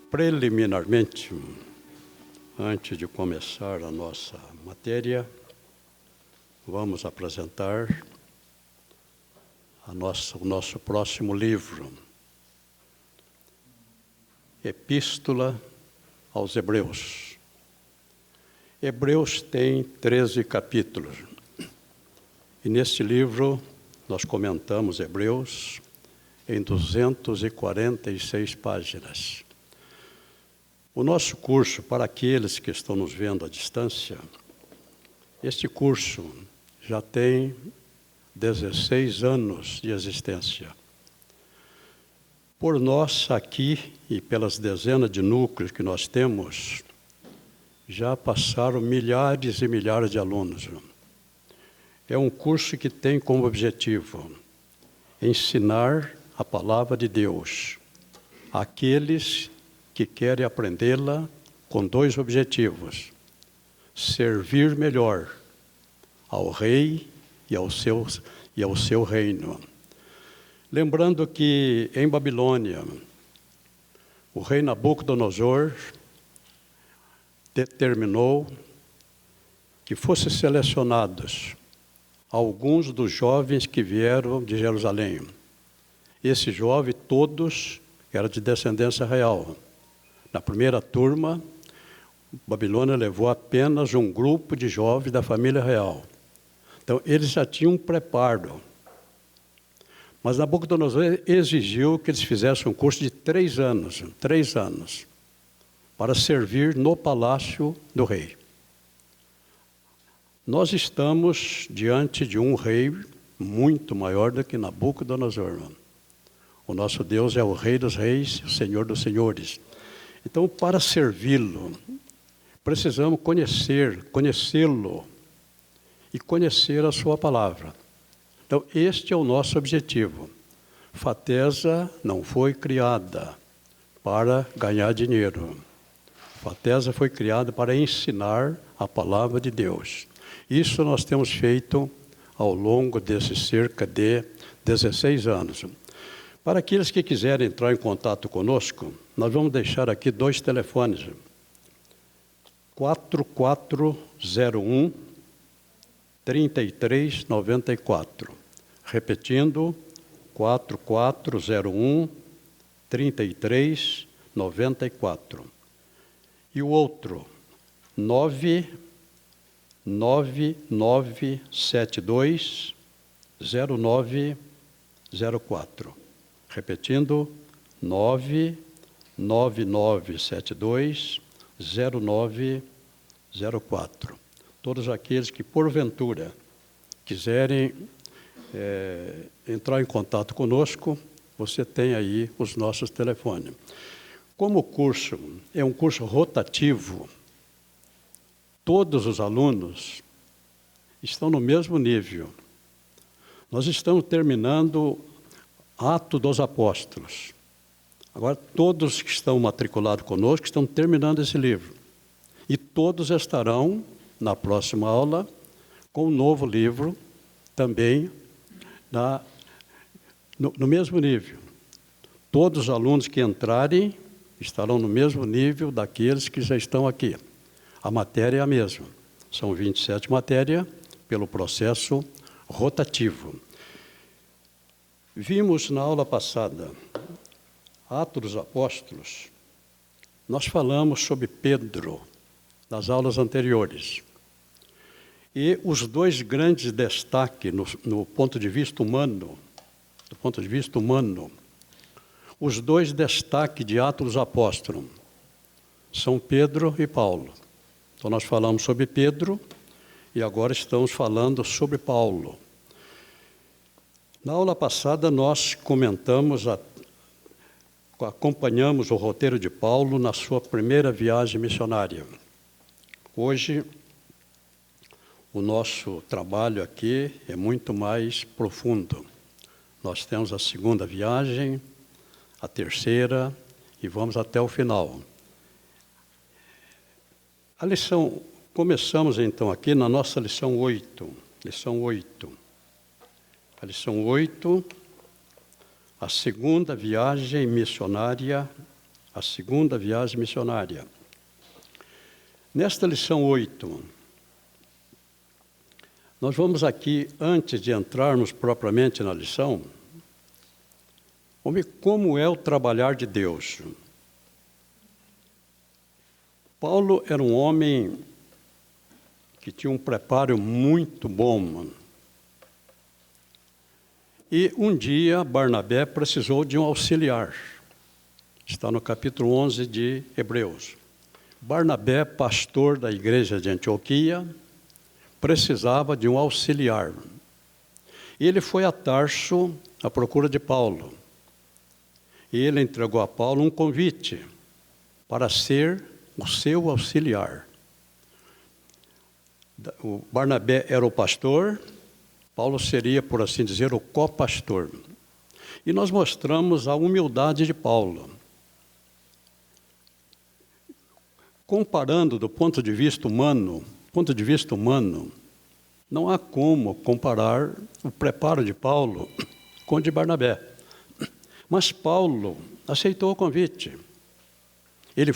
Preliminarmente, antes de começar a nossa matéria, vamos apresentar o nosso próximo livro, Epístola aos Hebreus. Hebreus tem 13 capítulos, e neste livro nós comentamos Hebreus em 246 páginas. O nosso curso, para aqueles que estão nos vendo à distância, este curso já tem 16 anos de existência. Por nós aqui e pelas dezenas de núcleos que nós temos, já passaram milhares e milhares de alunos. É um curso que tem como objetivo ensinar a palavra de Deus àqueles que querem aprendê-la com dois objetivos: servir melhor ao rei e ao seu reino. Lembrando que em Babilônia, o rei Nabucodonosor determinou que fossem selecionados alguns dos jovens que vieram de Jerusalém. Esses jovens, todos, eram de descendência real. Na primeira turma, Babilônia levou apenas um grupo de jovens da família real. Então, eles já tinham um preparo. Mas Nabucodonosor exigiu que eles fizessem um curso de 3 anos, para servir no palácio do rei. Nós estamos diante de um rei muito maior do que Nabucodonosor. O nosso Deus é o Rei dos Reis, o Senhor dos Senhores. Então, para servi-lo, precisamos conhecê-lo e conhecer a sua palavra. Então, este é o nosso objetivo. Fatesa não foi criada para ganhar dinheiro. Fatesa foi criada para ensinar a palavra de Deus. Isso nós temos feito ao longo desses cerca de 16 anos. Para aqueles que quiserem entrar em contato conosco, nós vamos deixar aqui 2 telefones. 4401 3394. Repetindo, 4401 3394. E o outro, 99972 0904. Repetindo, 99972 0904. Todos aqueles que, porventura, quiserem entrar em contato conosco, você tem aí os nossos telefones. Como o curso é um curso rotativo, todos os alunos estão no mesmo nível. Nós estamos terminando Atos dos Apóstolos. Agora, todos que estão matriculados conosco estão terminando esse livro. E todos estarão, na próxima aula, com um novo livro, também no mesmo nível. Todos os alunos que entrarem estarão no mesmo nível daqueles que já estão aqui. A matéria é a mesma. São 27 matérias pelo processo rotativo. Vimos na aula passada, Atos dos Apóstolos, nós falamos sobre Pedro, nas aulas anteriores. E os 2 grandes destaques no ponto de vista humano, os 2 destaques de Atos dos Apóstolos são Pedro e Paulo. Então nós falamos sobre Pedro e agora estamos falando sobre Paulo. Na aula passada nós acompanhamos o roteiro de Paulo na sua primeira viagem missionária. Hoje, o nosso trabalho aqui é muito mais profundo. Nós temos a segunda viagem, a terceira, e vamos até o final. Começamos então aqui na nossa lição 8. A lição 8, a segunda viagem missionária a segunda viagem missionária. Nesta lição 8, nós vamos aqui, antes de entrarmos propriamente na lição, vamos ver como é o trabalhar de Deus. Paulo era um homem que tinha um preparo muito bom. E um dia Barnabé precisou de um auxiliar. Está no capítulo 11 de Hebreus. Barnabé, pastor da igreja de Antioquia, precisava de um auxiliar. E ele foi a Tarso à procura de Paulo. E ele entregou a Paulo um convite para ser o seu auxiliar. O Barnabé era o pastor, Paulo seria, por assim dizer, o co-pastor. E nós mostramos a humildade de Paulo. Comparando do ponto de vista humano, não há como comparar o preparo de Paulo com o de Barnabé. Mas Paulo aceitou o convite. Ele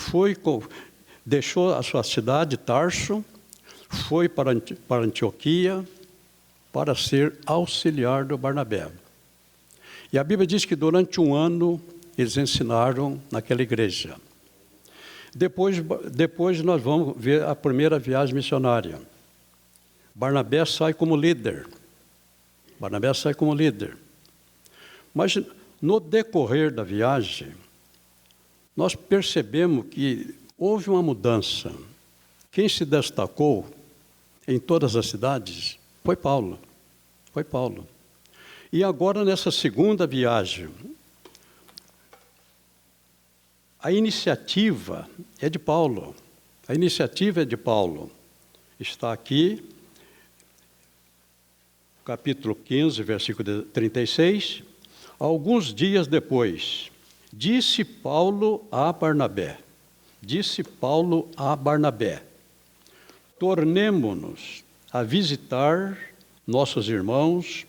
deixou a sua cidade, Tarso, foi para Antioquia para ser auxiliar do Barnabé. E a Bíblia diz que durante um ano eles ensinaram naquela igreja. Depois nós vamos ver a primeira viagem missionária. Barnabé sai como líder. Mas no decorrer da viagem, nós percebemos que houve uma mudança. Quem se destacou em todas as cidades foi Paulo. E agora, nessa segunda viagem, a iniciativa é de Paulo. Está aqui, capítulo 15, versículo 36. Alguns dias depois, disse Paulo a Barnabé, tornemo-nos a visitar nossos irmãos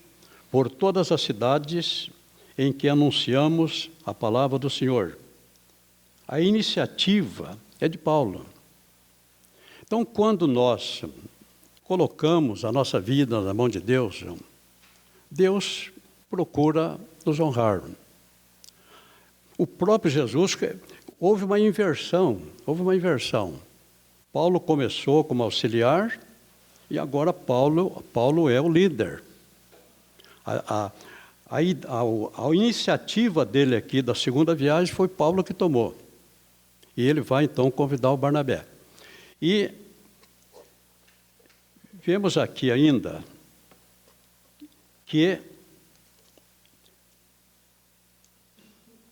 por todas as cidades em que anunciamos a palavra do Senhor. A iniciativa é de Paulo. Então, quando nós colocamos a nossa vida na mão de Deus, Deus procura nos honrar. O próprio Jesus, houve uma inversão. Paulo começou como auxiliar e agora Paulo é o líder. A iniciativa dele aqui da segunda viagem foi Paulo que tomou. E ele vai então convidar o Barnabé. E vemos aqui ainda que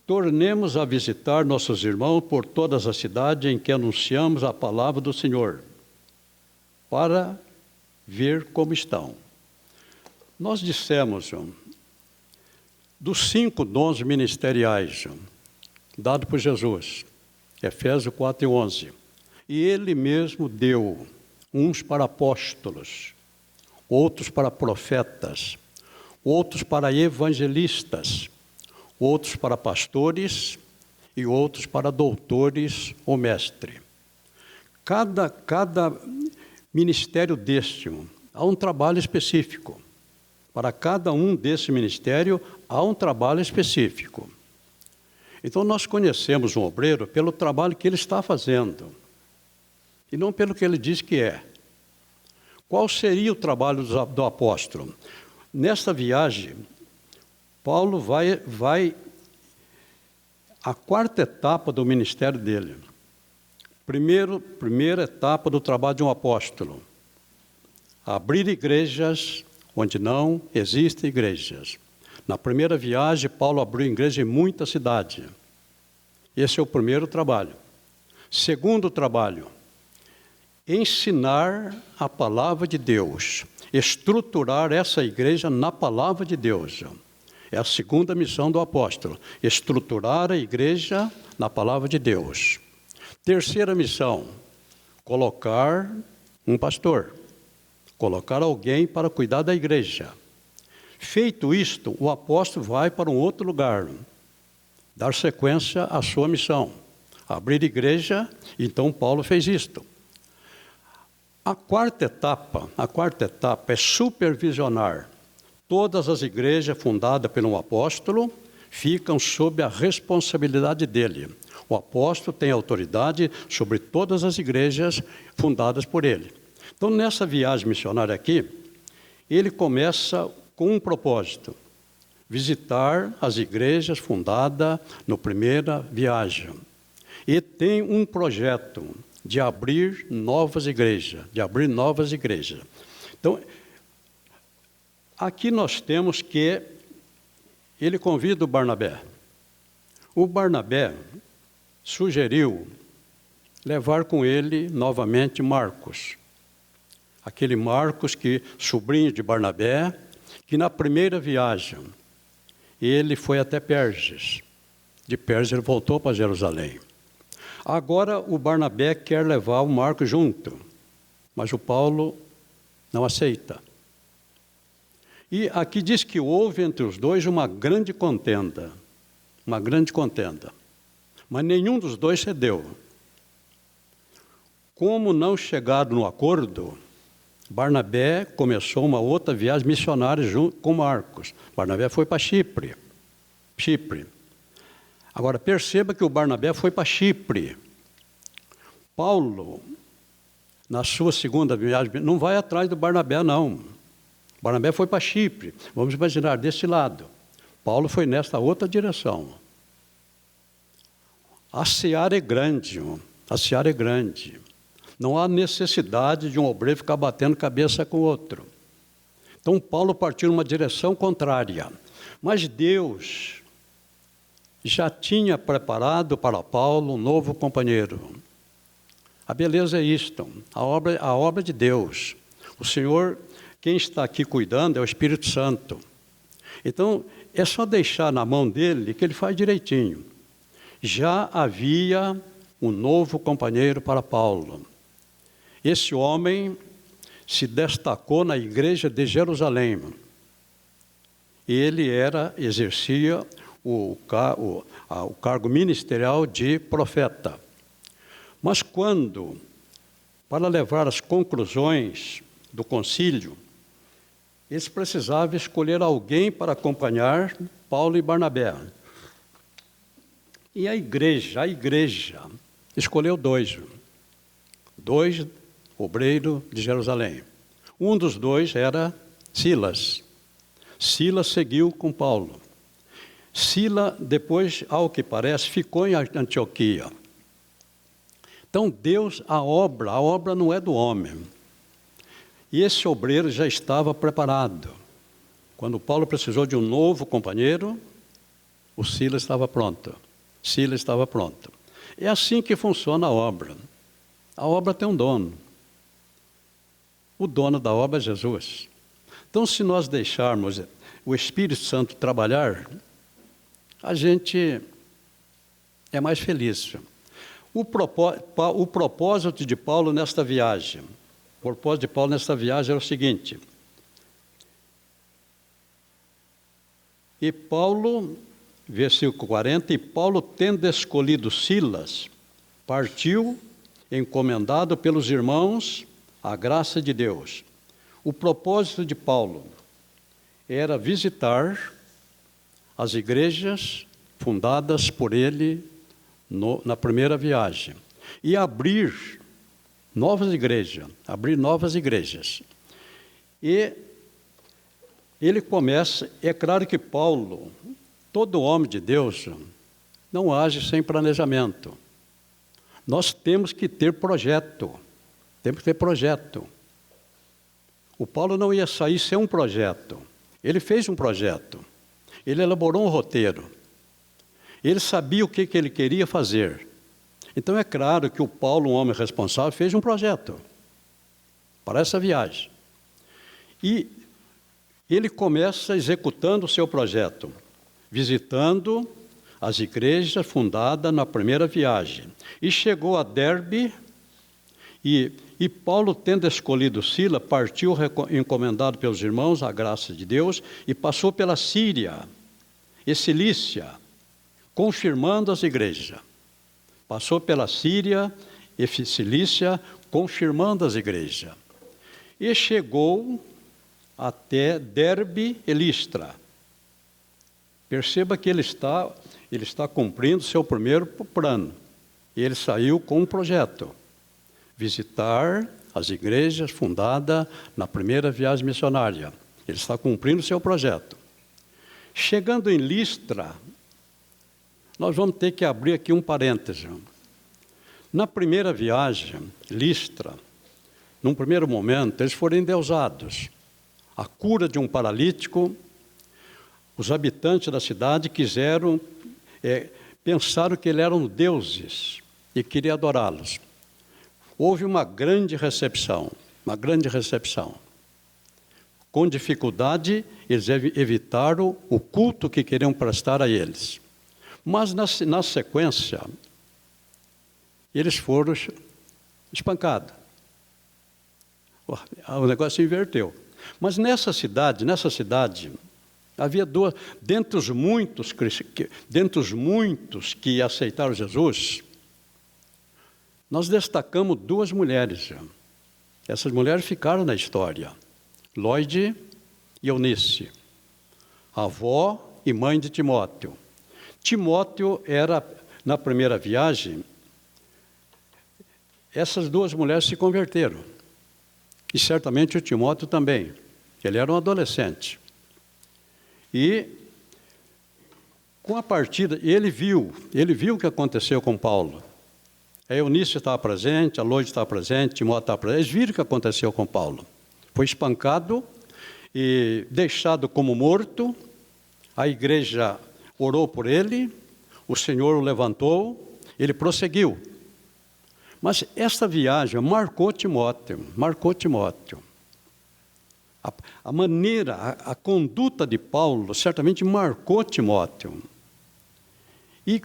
tornemos a visitar nossos irmãos por todas as cidades em que anunciamos a palavra do Senhor, para ver como estão. Nós dissemos, dos 5 dons ministeriais dados por Jesus, Efésios 4:11, e Ele mesmo deu uns para apóstolos, outros para profetas, outros para evangelistas, outros para pastores e outros para doutores ou mestre. Cada ministério deste, há um trabalho específico. Para cada um desse ministério, há um trabalho específico. Então, nós conhecemos um obreiro pelo trabalho que ele está fazendo, e não pelo que ele diz que é. Qual seria o trabalho do apóstolo? Nesta viagem, Paulo vai à quarta etapa do ministério dele. Primeira etapa do trabalho de um apóstolo: abrir igrejas onde não existem igrejas. Na primeira viagem, Paulo abriu igreja em muitas cidades. Esse é o primeiro trabalho. Segundo trabalho: ensinar a palavra de Deus, estruturar essa igreja na palavra de Deus. É a segunda missão do apóstolo, estruturar a igreja na palavra de Deus. Terceira missão: colocar um pastor, colocar alguém para cuidar da igreja. Feito isto, o apóstolo vai para um outro lugar, dar sequência à sua missão. abrir igreja, então Paulo fez isto. A quarta etapa é supervisionar. Todas as igrejas fundadas por um apóstolo ficam sob a responsabilidade dele. O apóstolo tem autoridade sobre todas as igrejas fundadas por ele. Então, nessa viagem missionária aqui, ele começa com um propósito: visitar as igrejas fundadas na primeira viagem. E tem um projeto de abrir novas igrejas, Então, aqui nós temos que ele convida o Barnabé. O Barnabé sugeriu levar com ele novamente Marcos. Aquele Marcos, sobrinho de Barnabé, que na primeira viagem ele foi até Perges. De Perges ele voltou para Jerusalém. Agora o Barnabé quer levar o Marcos junto, mas o Paulo não aceita. E aqui diz que houve entre os dois uma grande contenda. Mas nenhum dos dois cedeu. Como não chegaram no acordo, Barnabé começou uma outra viagem missionária junto com Marcos. Barnabé foi para Chipre. Agora, perceba que o Barnabé foi para Chipre. Paulo, na sua segunda viagem, não vai atrás do Barnabé, não. Barnabé foi para Chipre. Vamos imaginar desse lado. Paulo foi nesta outra direção. A seara é grande. Não há necessidade de um obreiro ficar batendo cabeça com o outro. Então, Paulo partiu numa direção contrária. Mas Deus já tinha preparado para Paulo um novo companheiro. A beleza é isto, a obra de Deus. O Senhor, quem está aqui cuidando, é o Espírito Santo. Então, é só deixar na mão dele que ele faz direitinho. Já havia um novo companheiro para Paulo. Esse homem se destacou na igreja de Jerusalém. Ele exercia o cargo ministerial de profeta. Mas para levar as conclusões do concílio, eles precisavam escolher alguém para acompanhar Paulo e Barnabé. E a igreja escolheu dois obreiros de Jerusalém. Um dos dois era Silas. Silas seguiu com Paulo. Silas, depois, ao que parece, ficou em Antioquia. Então, Deus, a obra não é do homem. E esse obreiro já estava preparado. Quando Paulo precisou de um novo companheiro, o Silas estava pronto. É assim que funciona a obra. A obra tem um dono. O dono da obra é Jesus. Então, se nós deixarmos o Espírito Santo trabalhar, a gente é mais feliz. O propósito de Paulo nesta viagem, era o seguinte: e Paulo, versículo 40, e Paulo, tendo escolhido Silas, partiu, encomendado pelos irmãos, à graça de Deus. O propósito de Paulo era visitar as igrejas fundadas por ele na primeira viagem e abrir novas igrejas. E ele começa, é claro que Paulo, todo homem de Deus, não age sem planejamento. Nós temos que ter projeto. O Paulo não ia sair sem um projeto. Ele fez um projeto. Ele elaborou um roteiro. Ele sabia o que ele queria fazer. Então é claro que o Paulo, um homem responsável, fez um projeto para essa viagem. E ele começa executando o seu projeto, visitando as igrejas fundadas na primeira viagem. E chegou a Derbe, e Paulo, tendo escolhido Silas, partiu encomendado pelos irmãos, à graça de Deus, e passou pela Síria e Cilícia, confirmando as igrejas. Passou pela Síria e Cilícia, confirmando as igrejas. E chegou até Derbe e Listra. Perceba que ele está cumprindo seu primeiro plano. Ele saiu com um projeto: visitar as igrejas fundadas na primeira viagem missionária. Ele está cumprindo seu projeto. Chegando em Listra, nós vamos ter que abrir aqui um parêntese. Na primeira viagem, Listra, num primeiro momento, eles foram endeusados. A cura de um paralítico, os habitantes da cidade pensaram que eles eram deuses e queriam adorá-los. Houve uma grande recepção. Com dificuldade, eles evitaram o culto que queriam prestar a eles. Mas, na sequência, eles foram espancados. O negócio inverteu. Mas nessa cidade, havia duas, dentre os muitos que aceitaram Jesus, nós destacamos duas mulheres. Essas mulheres ficaram na história: Lloyd e Eunice, avó e mãe de Timóteo. Timóteo era, na primeira viagem, essas duas mulheres se converteram. E certamente o Timóteo também. Ele era um adolescente. E, com a partida, ele viu o que aconteceu com Paulo. A Eunice estava presente, a Lloyd estava presente, Timóteo estava presente. Eles viram o que aconteceu com Paulo. Foi espancado e deixado como morto. A igreja orou por ele, o Senhor o levantou, ele prosseguiu. Mas esta viagem marcou Timóteo. A maneira, a conduta de Paulo certamente marcou Timóteo. E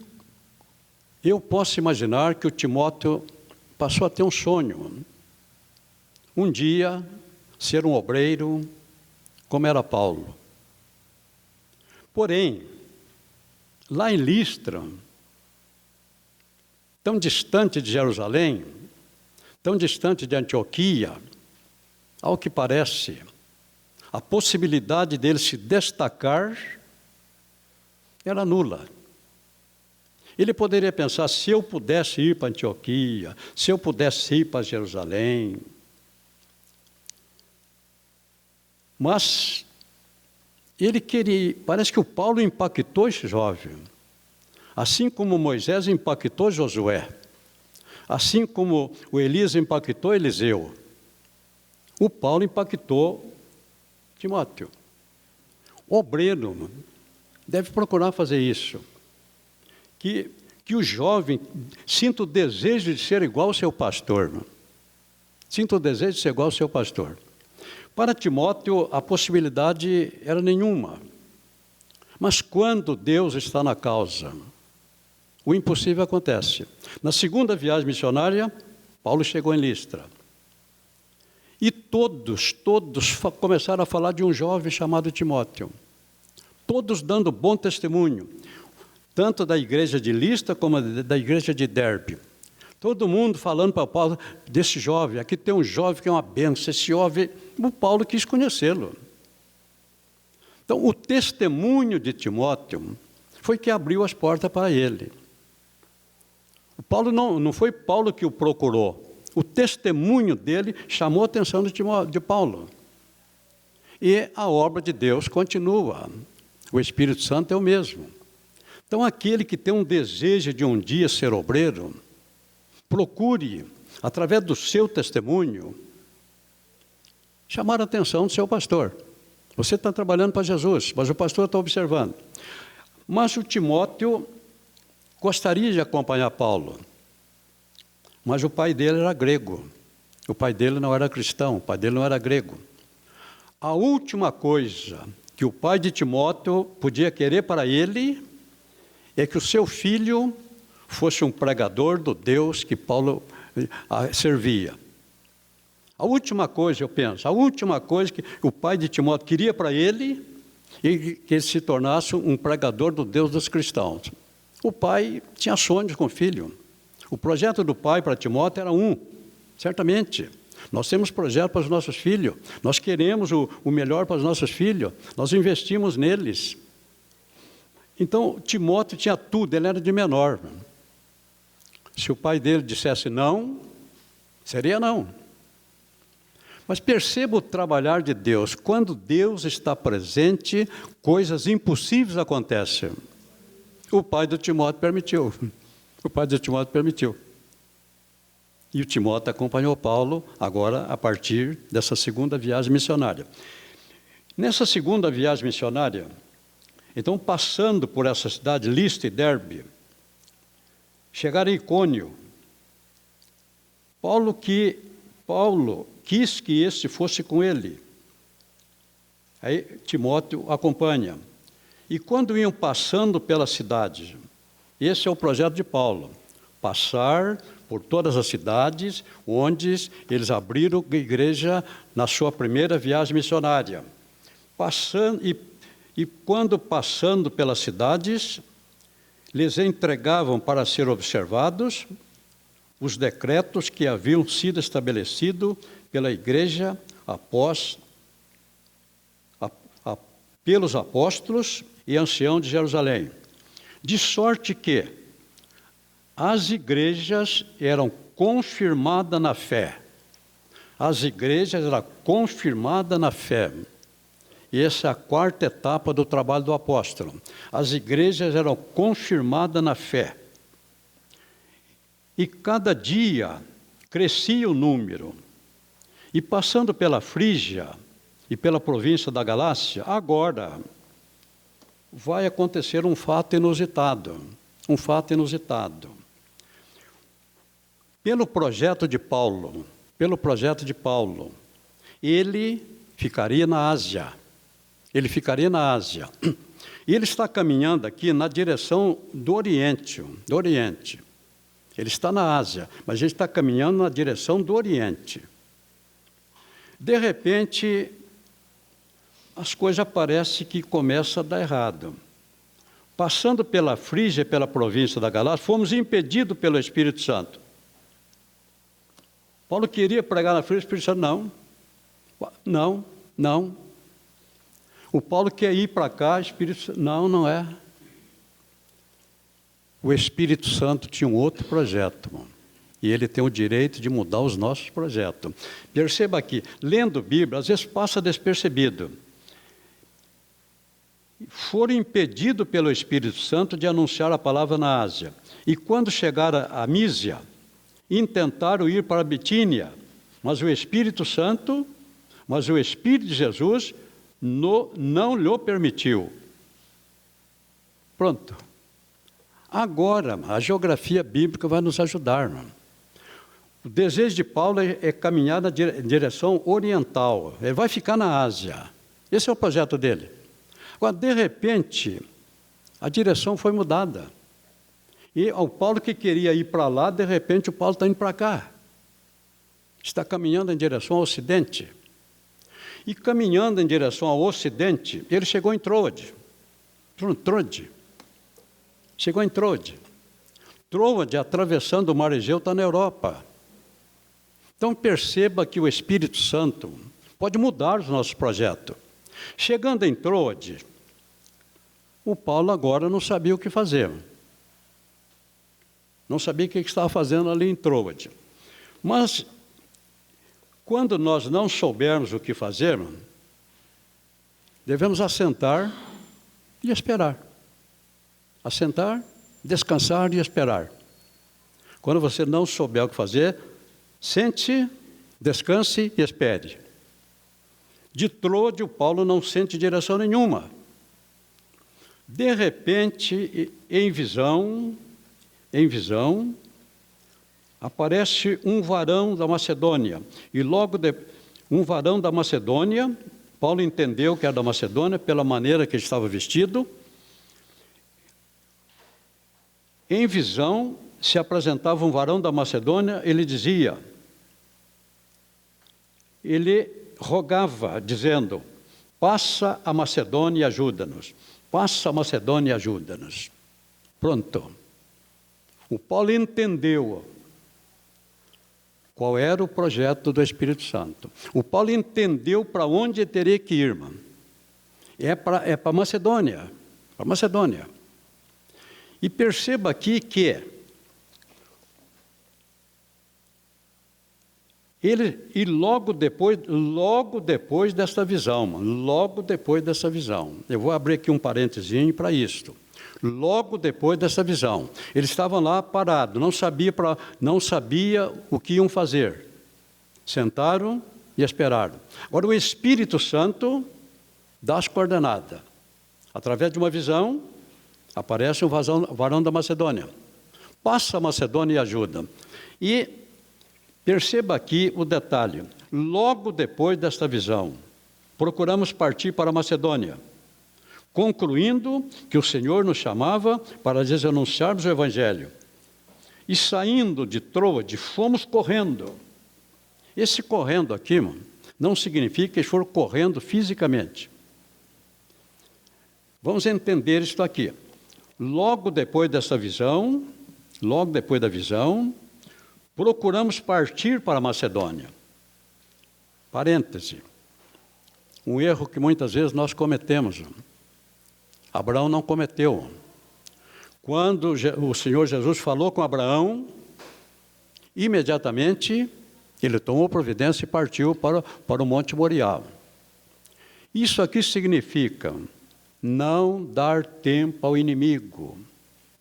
eu posso imaginar que o Timóteo passou a ter um sonho. Um dia, ser um obreiro, como era Paulo. Porém, lá em Listra, tão distante de Jerusalém, tão distante de Antioquia, ao que parece, a possibilidade dele se destacar era nula. Ele poderia pensar: se eu pudesse ir para Antioquia, se eu pudesse ir para Jerusalém. Mas ele queria, parece que o Paulo impactou esse jovem. Assim como Moisés impactou Josué, assim como o Elias impactou Eliseu, o Paulo impactou Timóteo. O obreiro deve procurar fazer isso. Que o jovem sinta o desejo de ser igual ao seu pastor. Sinta o desejo de ser igual ao seu pastor. Para Timóteo, a possibilidade era nenhuma. Mas quando Deus está na causa, o impossível acontece. Na segunda viagem missionária, Paulo chegou em Listra. E todos começaram a falar de um jovem chamado Timóteo. Todos dando bom testemunho, tanto da igreja de Listra como da igreja de Derbe. Todo mundo falando para Paulo desse jovem. Aqui tem um jovem que é uma bênção. Esse jovem, o Paulo quis conhecê-lo. Então, o testemunho de Timóteo foi que abriu as portas para ele. O Paulo não foi Paulo que o procurou. O testemunho dele chamou a atenção de Paulo. E a obra de Deus continua. O Espírito Santo é o mesmo. Então, aquele que tem um desejo de um dia ser obreiro, procure, através do seu testemunho, chamar a atenção do seu pastor. Você está trabalhando para Jesus, mas o pastor está observando. Mas o Timóteo gostaria de acompanhar Paulo. Mas o pai dele era grego. O pai dele não era cristão, o pai dele não era grego. A última coisa que o pai de Timóteo podia querer para ele é que o seu filho fosse um pregador do Deus que Paulo servia. A última coisa, eu penso, a última coisa que o pai de Timóteo queria para ele é que ele se tornasse um pregador do Deus dos cristãos. O pai tinha sonhos com o filho. O projeto do pai para Timóteo era certamente. Nós temos projeto para os nossos filhos, nós queremos o melhor para os nossos filhos, nós investimos neles. Então, Timóteo tinha tudo, ele era de menor. Se o pai dele dissesse não, seria não. Mas perceba o trabalhar de Deus. Quando Deus está presente, coisas impossíveis acontecem. O pai do Timóteo permitiu. O pai do Timóteo permitiu. E o Timóteo acompanhou Paulo, agora a partir dessa segunda viagem missionária. Nessa segunda viagem missionária, então passando por essa cidade, Listra e Derbe, chegaram a Icônio. Paulo quis que este fosse com ele. Aí Timóteo acompanha. E quando iam passando pela cidade, esse é o projeto de Paulo, passar por todas as cidades onde eles abriram igreja na sua primeira viagem missionária. E quando passando pelas cidades, lhes entregavam para ser observados os decretos que haviam sido estabelecidos pela igreja pelos apóstolos e anciãos de Jerusalém. De sorte que as igrejas eram confirmadas na fé. As igrejas eram confirmadas na fé. E essa é a quarta etapa do trabalho do apóstolo. As igrejas eram confirmadas na fé. E cada dia crescia o número. E passando pela Frígia e pela província da Galácia, agora vai acontecer um fato inusitado. Um fato inusitado. Pelo projeto de Paulo, ele ficaria na Ásia. E ele está caminhando aqui na direção do Oriente. Ele está na Ásia, mas ele está caminhando na direção do Oriente. De repente, as coisas parecem que começam a dar errado. Passando pela Frígia e pela província da Galácia, fomos impedidos pelo Espírito Santo. Paulo queria pregar na Frígia, o Espírito Santo, não. O Paulo quer ir para cá, o Espírito Santo, não é. O Espírito Santo tinha um outro projeto, irmão, e ele tem o direito de mudar os nossos projetos. Perceba aqui, lendo Bíblia, às vezes passa despercebido. Foram impedidos pelo Espírito Santo de anunciar a palavra na Ásia. E quando chegaram a Mísia, intentaram ir para a Bitínia, mas o Espírito de Jesus não lhe permitiu. Pronto. Agora, a geografia bíblica vai nos ajudar. O desejo de Paulo é caminhar na direção oriental. Ele vai ficar na Ásia. Esse é o projeto dele. Agora, de repente, a direção foi mudada. E o Paulo que queria ir para lá, de repente o Paulo está indo para cá. Está caminhando em direção ao Ocidente. E caminhando em direção ao Ocidente, ele chegou em Troade. Chegou em Troade. Troade, atravessando o Mar Egeu, está na Europa. Então perceba que o Espírito Santo pode mudar os nossos projetos. Chegando em Troade, o Paulo agora não sabia o que fazer. Não sabia o que estava fazendo ali em Troade. Mas, quando nós não soubermos o que fazer, devemos assentar e esperar. Assentar, descansar e esperar. Quando você não souber o que fazer, sente, descanse e espere. De Troade, o Paulo não sente direção nenhuma. De repente, em visão, aparece um varão da Macedônia. E logo um varão da Macedônia, Paulo entendeu que era da Macedônia pela maneira que ele estava vestido. Em visão, se apresentava um varão da Macedônia, ele rogava, dizendo: passa a Macedônia e ajuda-nos. Passa a Macedônia e ajuda-nos. Pronto. O Paulo entendeu qual era o projeto do Espírito Santo. O Paulo entendeu para onde ele teria que ir, irmão. É para Macedônia. Para Macedônia. E perceba aqui que e logo depois desta visão, eu vou abrir aqui um parentezinho para isto. Logo depois dessa visão, eles estavam lá parados, não sabia o que iam fazer. Sentaram e esperaram. Agora o Espírito Santo dá as coordenadas. Através de uma visão, aparece um varão da Macedônia. Passa a Macedônia e ajuda. E perceba aqui o detalhe. Logo depois desta visão, procuramos partir para a Macedônia, concluindo que o Senhor nos chamava para lhes anunciarmos o Evangelho. E saindo de Troade, fomos correndo. Esse correndo aqui, irmão, não significa que eles foram correndo fisicamente. Vamos entender isto aqui. Logo depois da visão, procuramos partir para a Macedônia. Parêntese. Um erro que muitas vezes nós cometemos. Abraão não cometeu. Quando o Senhor Jesus falou com Abraão, imediatamente ele tomou providência e partiu para o Monte Moriá. Isso aqui significa não dar tempo ao inimigo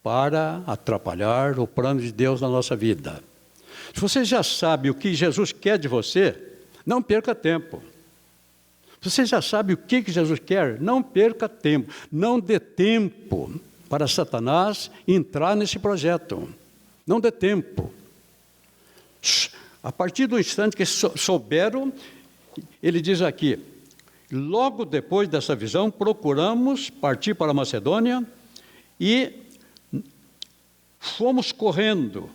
para atrapalhar o plano de Deus na nossa vida. Se você já sabe o que Jesus quer de você, não perca tempo. Você já sabe o que Jesus quer? Não perca tempo. Não dê tempo para Satanás entrar nesse projeto. Não dê tempo. A partir do instante que souberam, ele diz aqui, logo depois dessa visão, procuramos partir para a Macedônia e fomos correndo.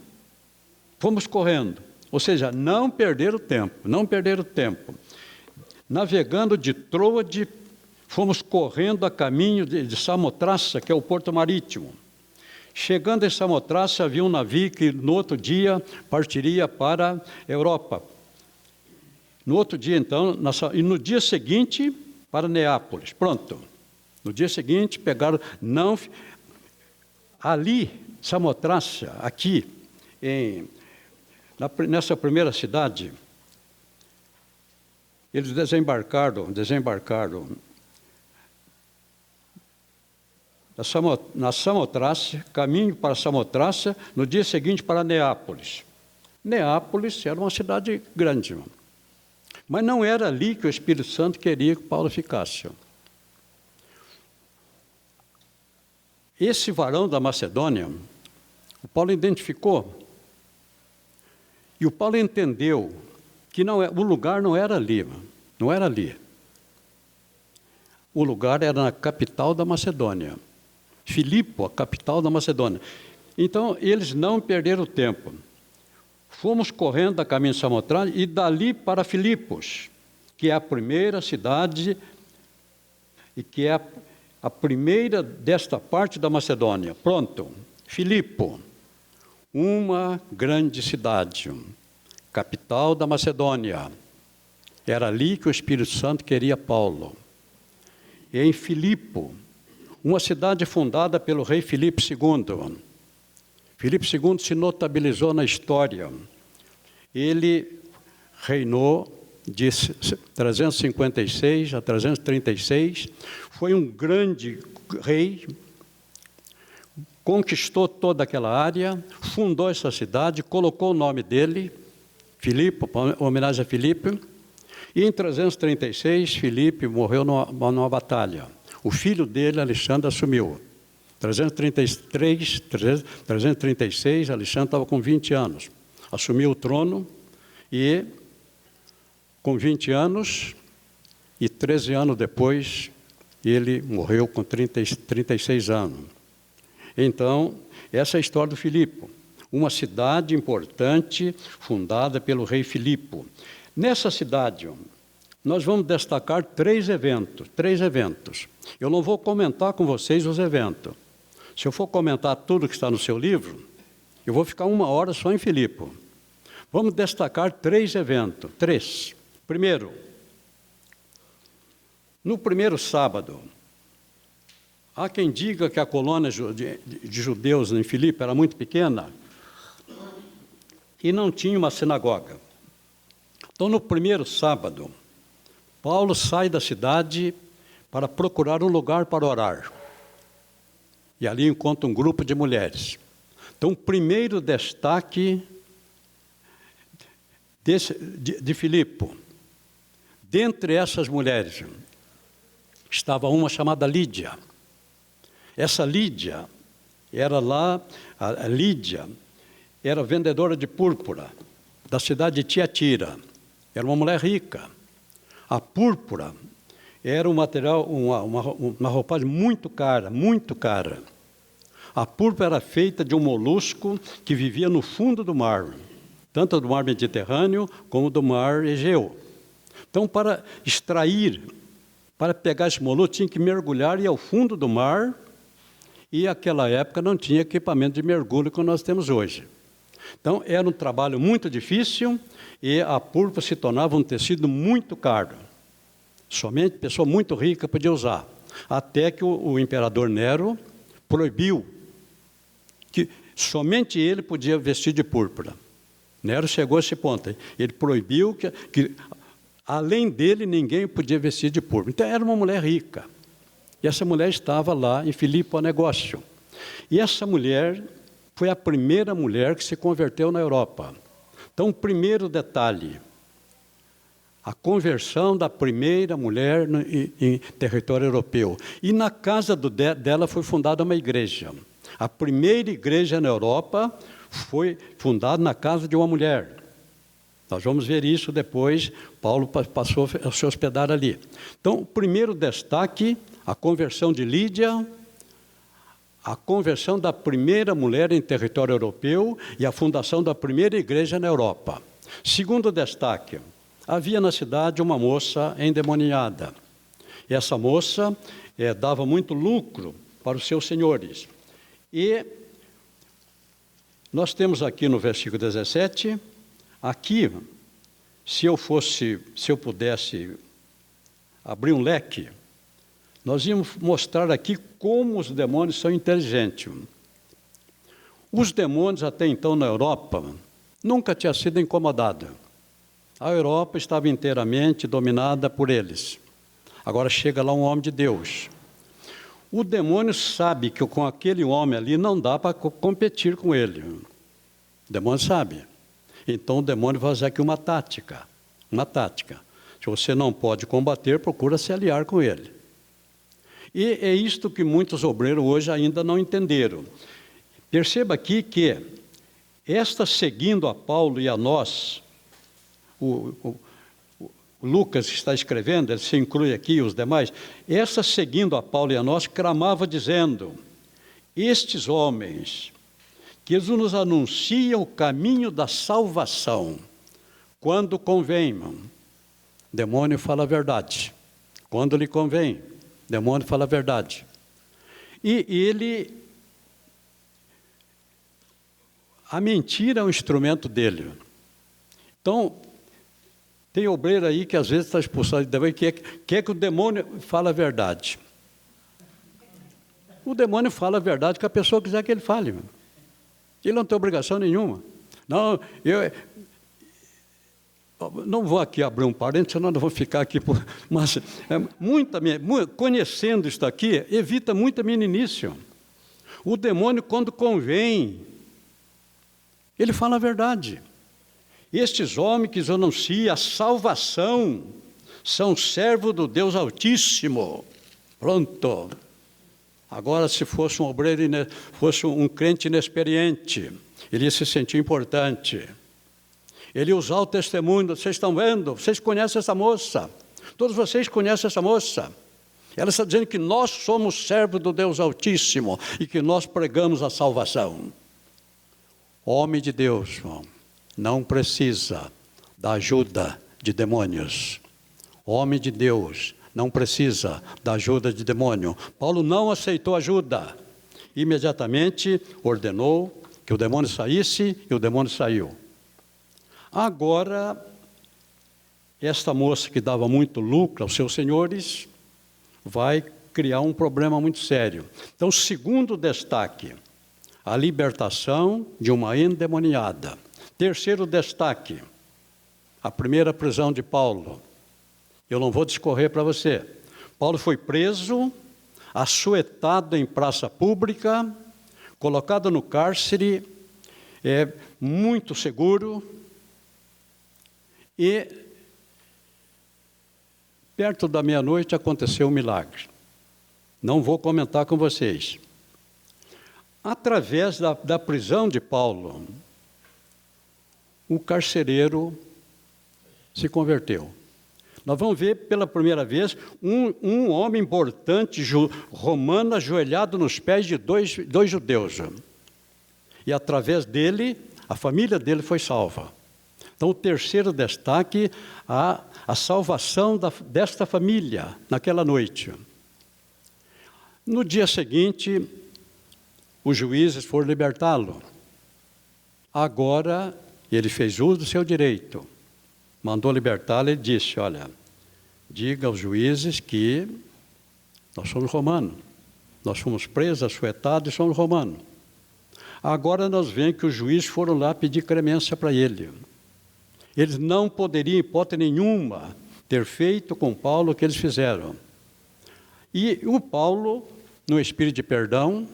Ou seja, não perder o tempo. Navegando de Troade, fomos correndo a caminho de Samotraça, que é o porto marítimo. Chegando em Samotraça, havia um navio que no outro dia partiria para a Europa. No outro dia, então, e no dia seguinte, para Neápolis. Pronto. No dia seguinte, pegaram, ali, Samotraça, aqui, nessa primeira cidade, eles desembarcaram na Samotraça, caminho para Samotraça, no dia seguinte para Neápolis. Neápolis era uma cidade grande, irmão. Mas não era ali que o Espírito Santo queria que Paulo ficasse. Esse varão da Macedônia, o Paulo identificou, e o Paulo entendeu que o lugar não era ali, não era ali. O lugar era na capital da Macedônia. Filipe, a capital da Macedônia. Então, eles não perderam tempo. Fomos correndo a caminho de Samotrace e dali para Filipos, que é a primeira cidade e que é a primeira desta parte da Macedônia. Pronto, Filipe, uma grande cidade, capital da Macedônia. Era ali que o Espírito Santo queria Paulo. E em Filipe, uma cidade fundada pelo rei Filipe II. Filipe II se notabilizou na história. Ele reinou de 356 a 336, foi um grande rei, conquistou toda aquela área, fundou essa cidade, colocou o nome dele, Filipe, homenagem a Filipe, e em 336, Filipe morreu numa batalha. O filho dele, Alexandre, assumiu. 336, Alexandre estava com 20 anos. Assumiu o trono e, com 20 anos, e 13 anos depois, ele morreu com 36 anos. Então, essa é a história do Filipe, uma cidade importante fundada pelo rei Filipe. Nessa cidade, nós vamos destacar três eventos. Eu não vou comentar com vocês os eventos. Se eu for comentar tudo que está no seu livro, Eu vou ficar 1 hora só em Filipe. Vamos destacar 3 eventos. 3. Primeiro, no primeiro sábado, há quem diga que a colônia de judeus em Filipe era muito pequena e não tinha uma sinagoga. Então, no primeiro sábado, Paulo sai da cidade para procurar um lugar para orar. E ali encontra um grupo de mulheres. Então, o primeiro destaque de Filipe, dentre essas mulheres, estava uma chamada Lídia. Essa Lídia era lá, a Lídia era vendedora de púrpura da cidade de Tiatira. Era uma mulher rica. A púrpura era um material, uma roupagem muito cara, muito cara. A púrpura era feita de um molusco que vivia no fundo do mar, tanto do mar Mediterrâneo como do mar Egeu. Então, para extrair, para pegar esse molusco, tinha que mergulhar e ir ao fundo do mar, e naquela época não tinha equipamento de mergulho como nós temos hoje. Então, era um trabalho muito difícil e a púrpura se tornava um tecido muito caro. Somente pessoa muito rica podia usar. Até que o imperador Nero proibiu que somente ele podia vestir de púrpura. Nero chegou a esse ponto. Ele proibiu que além dele, ninguém podia vestir de púrpura. Então, era uma mulher rica. E essa mulher estava lá em Filipe a negócio. E essa mulher foi a primeira mulher que se converteu na Europa. Então, o primeiro detalhe, a conversão da primeira mulher em território europeu. E na casa dela foi fundada uma igreja. A primeira igreja na Europa foi fundada na casa de uma mulher. Nós vamos ver isso depois, Paulo passou a se hospedar ali. Então, o primeiro destaque, a conversão de Lídia, a conversão da primeira mulher em território europeu e a fundação da primeira igreja na Europa. Segundo destaque, havia na cidade uma moça endemoniada. E essa moça dava muito lucro para os seus senhores. E nós temos aqui no versículo 17, aqui, se eu pudesse abrir um leque, nós íamos mostrar aqui como os demônios são inteligentes. Os demônios até então na Europa nunca tinham sido incomodados. A Europa estava inteiramente dominada por eles. Agora chega lá um homem de Deus. O demônio sabe que com aquele homem ali não dá para competir com ele. O demônio sabe. Então o demônio vai usar aqui uma tática. Se você não pode combater, procura se aliar com ele. E é isto que muitos obreiros hoje ainda não entenderam. Perceba aqui que esta seguindo a Paulo e a nós, o Lucas está escrevendo, ele se inclui aqui os demais, essa seguindo a Paulo e a nós, clamava dizendo, estes homens que nos anunciam o caminho da salvação, quando convém, o demônio fala a verdade. Quando lhe convém, o demônio fala a verdade. E a mentira é um instrumento dele. Então, tem obreiro aí que às vezes está expulsado de demônio, quer que o demônio fale a verdade. O demônio fala a verdade que a pessoa quiser que ele fale. Ele não tem obrigação nenhuma. Não, eu não vou aqui abrir um parênteses, senão não vou ficar aqui. Mas conhecendo isso aqui, evita muita meninice. O demônio, quando convém, ele fala a verdade. Estes homens que anunciam a salvação são servos do Deus Altíssimo. Pronto. Agora, se fosse um obreiro, fosse um crente inexperiente, ele ia se sentir importante. Ele ia usar o testemunho, vocês estão vendo? Vocês conhecem essa moça? Todos vocês conhecem essa moça? Ela está dizendo que nós somos servos do Deus Altíssimo e que nós pregamos a salvação. Homem de Deus, irmão, não precisa da ajuda de demônios. Homem de Deus não precisa da ajuda de demônio. Paulo não aceitou ajuda. Imediatamente ordenou que o demônio saísse, e o demônio saiu. Agora, esta moça que dava muito lucro aos seus senhores, vai criar um problema muito sério. Então, segundo destaque, a libertação de uma endemoniada. Terceiro destaque, a primeira prisão de Paulo. Eu não vou discorrer para você. Paulo foi preso, açoitado em praça pública, colocado no cárcere, muito seguro, e perto da meia-noite aconteceu um milagre. Não vou comentar com vocês. Através da prisão de Paulo, o carcereiro se converteu. Nós vamos ver pela primeira vez um homem importante romano ajoelhado nos pés de dois judeus. E através dele, a família dele foi salva. Então, o terceiro destaque, a salvação desta família naquela noite. No dia seguinte, os juízes foram libertá-lo. Agora, ele fez uso do seu direito. Mandou libertá-lo e disse, olha, diga aos juízes que nós somos romanos. Nós fomos presos, açoitados e somos romanos. Agora nós vemos que os juízes foram lá pedir clemência para ele. Eles não poderiam, em hipótese nenhuma, ter feito com Paulo o que eles fizeram. E o Paulo, no espírito de perdão,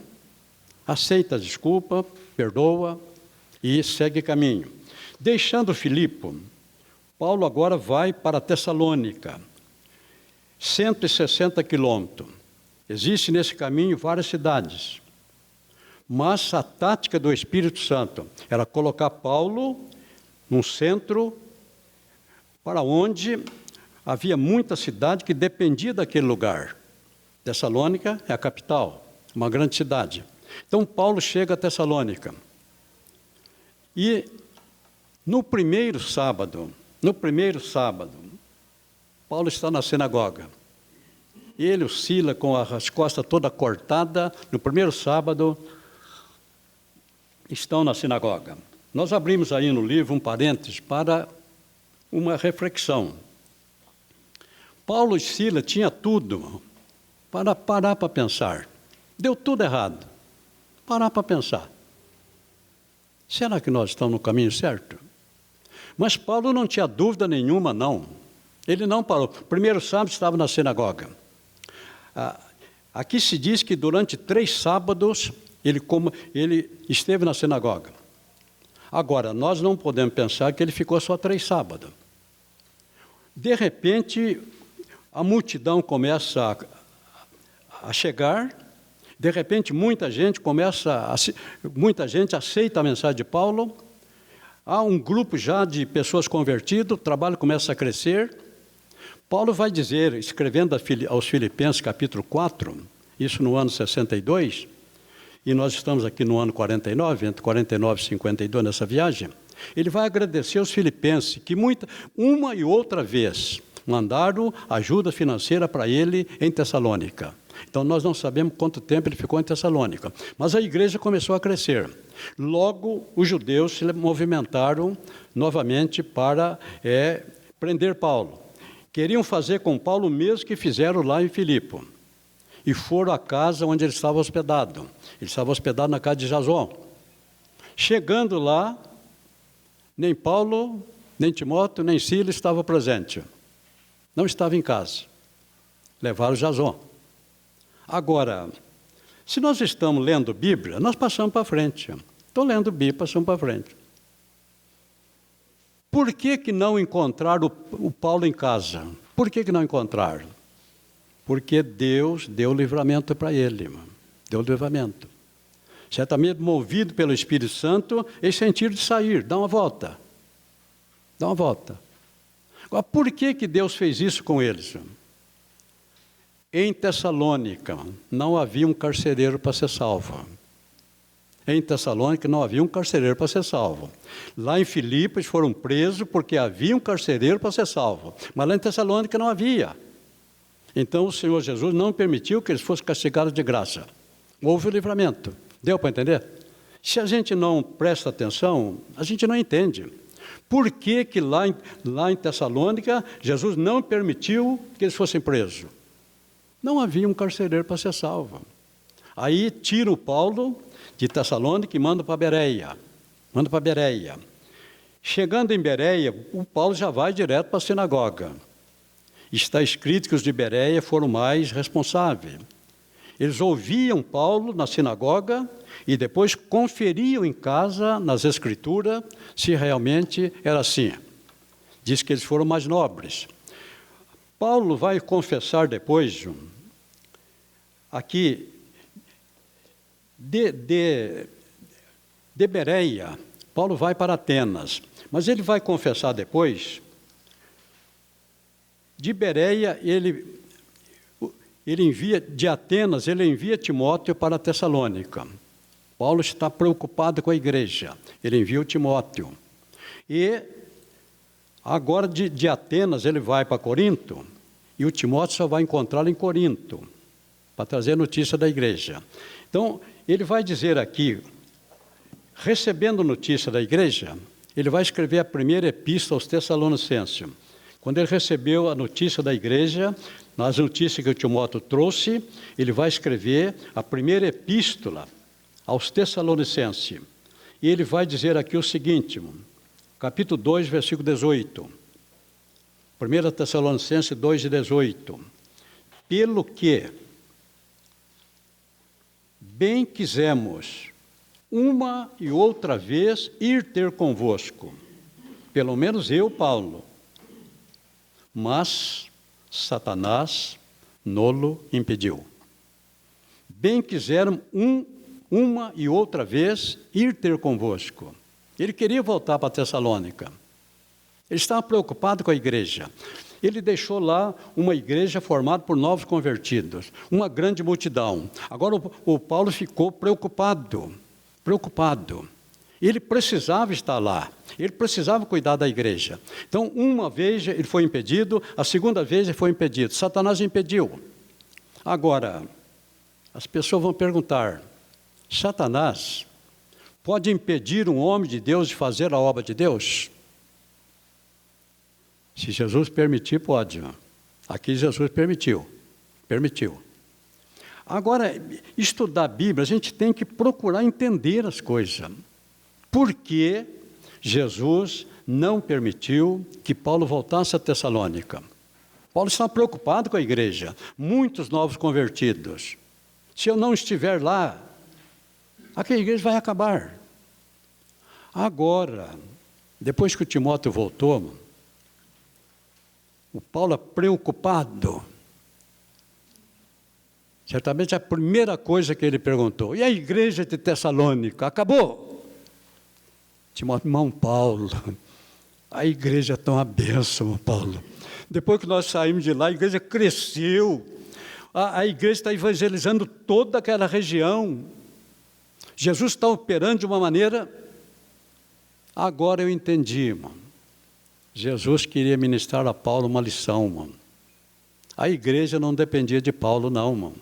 aceita a desculpa, perdoa e segue caminho. Deixando Filipe, Paulo agora vai para Tessalônica, 160 quilômetros. Existem nesse caminho várias cidades. Mas a tática do Espírito Santo era colocar Paulo num centro para onde havia muita cidade que dependia daquele lugar. Tessalônica é a capital, uma grande cidade. Então Paulo chega a Tessalônica. E no primeiro sábado, Paulo está na sinagoga. Ele oscila com as costas toda cortada. No primeiro sábado, estão na sinagoga. Nós abrimos aí no livro um parênteses para uma reflexão. Paulo e Silas tinha tudo para parar para pensar. Deu tudo errado. Parar para pensar. Será que nós estamos no caminho certo? Mas Paulo não tinha dúvida nenhuma, não. Ele não parou. Primeiro sábado estava na sinagoga. Aqui se diz que durante 3 sábados ele esteve na sinagoga. Agora, nós não podemos pensar que ele ficou só 3 sábados. De repente, a multidão começa a chegar. De repente, muita gente aceita a mensagem de Paulo. Há um grupo já de pessoas convertidas, o trabalho começa a crescer. Paulo vai dizer, escrevendo aos Filipenses, capítulo 4, isso no ano 62, e nós estamos aqui no ano 49, entre 49 e 52 nessa viagem, ele vai agradecer aos filipenses que uma e outra vez mandaram ajuda financeira para ele em Tessalônica. Então nós não sabemos quanto tempo ele ficou em Tessalônica, mas a igreja começou a crescer. Logo, os judeus se movimentaram novamente para prender Paulo. Queriam fazer com Paulo o mesmo que fizeram lá em Filipe. E foram à casa onde ele estava hospedado. Ele estava hospedado na casa de Jason. Chegando lá, nem Paulo, nem Timóteo, nem Silas estavam presentes. Não estava em casa. Levaram Jason. Agora, se nós estamos lendo Bíblia, nós passamos para frente. Estou lendo Bíblia, passamos para frente. Por que não encontraram o Paulo em casa? Por que não encontraram? Porque Deus deu livramento para ele. Deu livramento. Certamente movido pelo Espírito Santo, eles sentiram de sair, dá uma volta. Dá uma volta. Agora, por que Deus fez isso com eles? Em Tessalônica não havia um carcereiro para ser salvo. Em Tessalônica não havia um carcereiro para ser salvo. Lá em Filipos foram presos porque havia um carcereiro para ser salvo. Mas lá em Tessalônica não havia. Então o Senhor Jesus não permitiu que eles fossem castigados de graça. Houve o livramento. Deu para entender? Se a gente não presta atenção, a gente não entende. Por que lá em Tessalônica, Jesus não permitiu que eles fossem presos? Não havia um carcereiro para ser salvo. Aí tira o Paulo de Tessalônica e manda para Bereia. Chegando em Bereia, o Paulo já vai direto para a sinagoga. Está escrito que os de Bereia foram mais responsáveis. Eles ouviam Paulo na sinagoga e depois conferiam em casa, nas escrituras, se realmente era assim. Diz que eles foram mais nobres. Paulo vai confessar depois, aqui, de Bereia, Paulo vai para Atenas, mas ele vai confessar depois, de Bereia, de Atenas, ele envia Timóteo para Tessalônica. Paulo está preocupado com a igreja, ele envia o Timóteo. E agora de Atenas ele vai para Corinto, e o Timóteo só vai encontrá-lo em Corinto, para trazer notícia da igreja. Então, ele vai dizer aqui, recebendo notícia da igreja, ele vai escrever a primeira epístola aos Tessalonicenses. Quando ele recebeu a notícia da igreja, nas notícias que o Timóteo trouxe, ele vai escrever a primeira epístola aos Tessalonicenses. E ele vai dizer aqui o seguinte, capítulo 2, versículo 18. 1 Tessalonicenses 2, 18. Pelo que bem quisemos uma e outra vez ir ter convosco, pelo menos eu, Paulo, mas Satanás nolo impediu. Bem quiseram uma e outra vez ir ter convosco. Ele queria voltar para Tessalônica. Ele estava preocupado com a igreja. Ele deixou lá uma igreja formada por novos convertidos, uma grande multidão. Agora o Paulo ficou preocupado. Ele precisava estar lá, ele precisava cuidar da igreja. Então, uma vez ele foi impedido, a segunda vez ele foi impedido. Satanás impediu. Agora, as pessoas vão perguntar, Satanás pode impedir um homem de Deus de fazer a obra de Deus? Se Jesus permitir, pode. Aqui Jesus permitiu. Agora, estudar a Bíblia, a gente tem que procurar entender as coisas. Por que Jesus não permitiu que Paulo voltasse a Tessalônica? Paulo estava preocupado com a igreja, muitos novos convertidos. Se eu não estiver lá, aquela igreja vai acabar. Agora, depois que o Timóteo voltou, o Paulo é preocupado. Certamente a primeira coisa que ele perguntou, e a igreja de Tessalônica, acabou? Timóteo, irmão Paulo, a igreja é tão uma bênção, Paulo. Depois que nós saímos de lá, a igreja cresceu. A igreja está evangelizando toda aquela região. Jesus está operando de uma maneira... Agora eu entendi, irmão. Jesus queria ministrar a Paulo uma lição, irmão. A igreja não dependia de Paulo, não, irmão.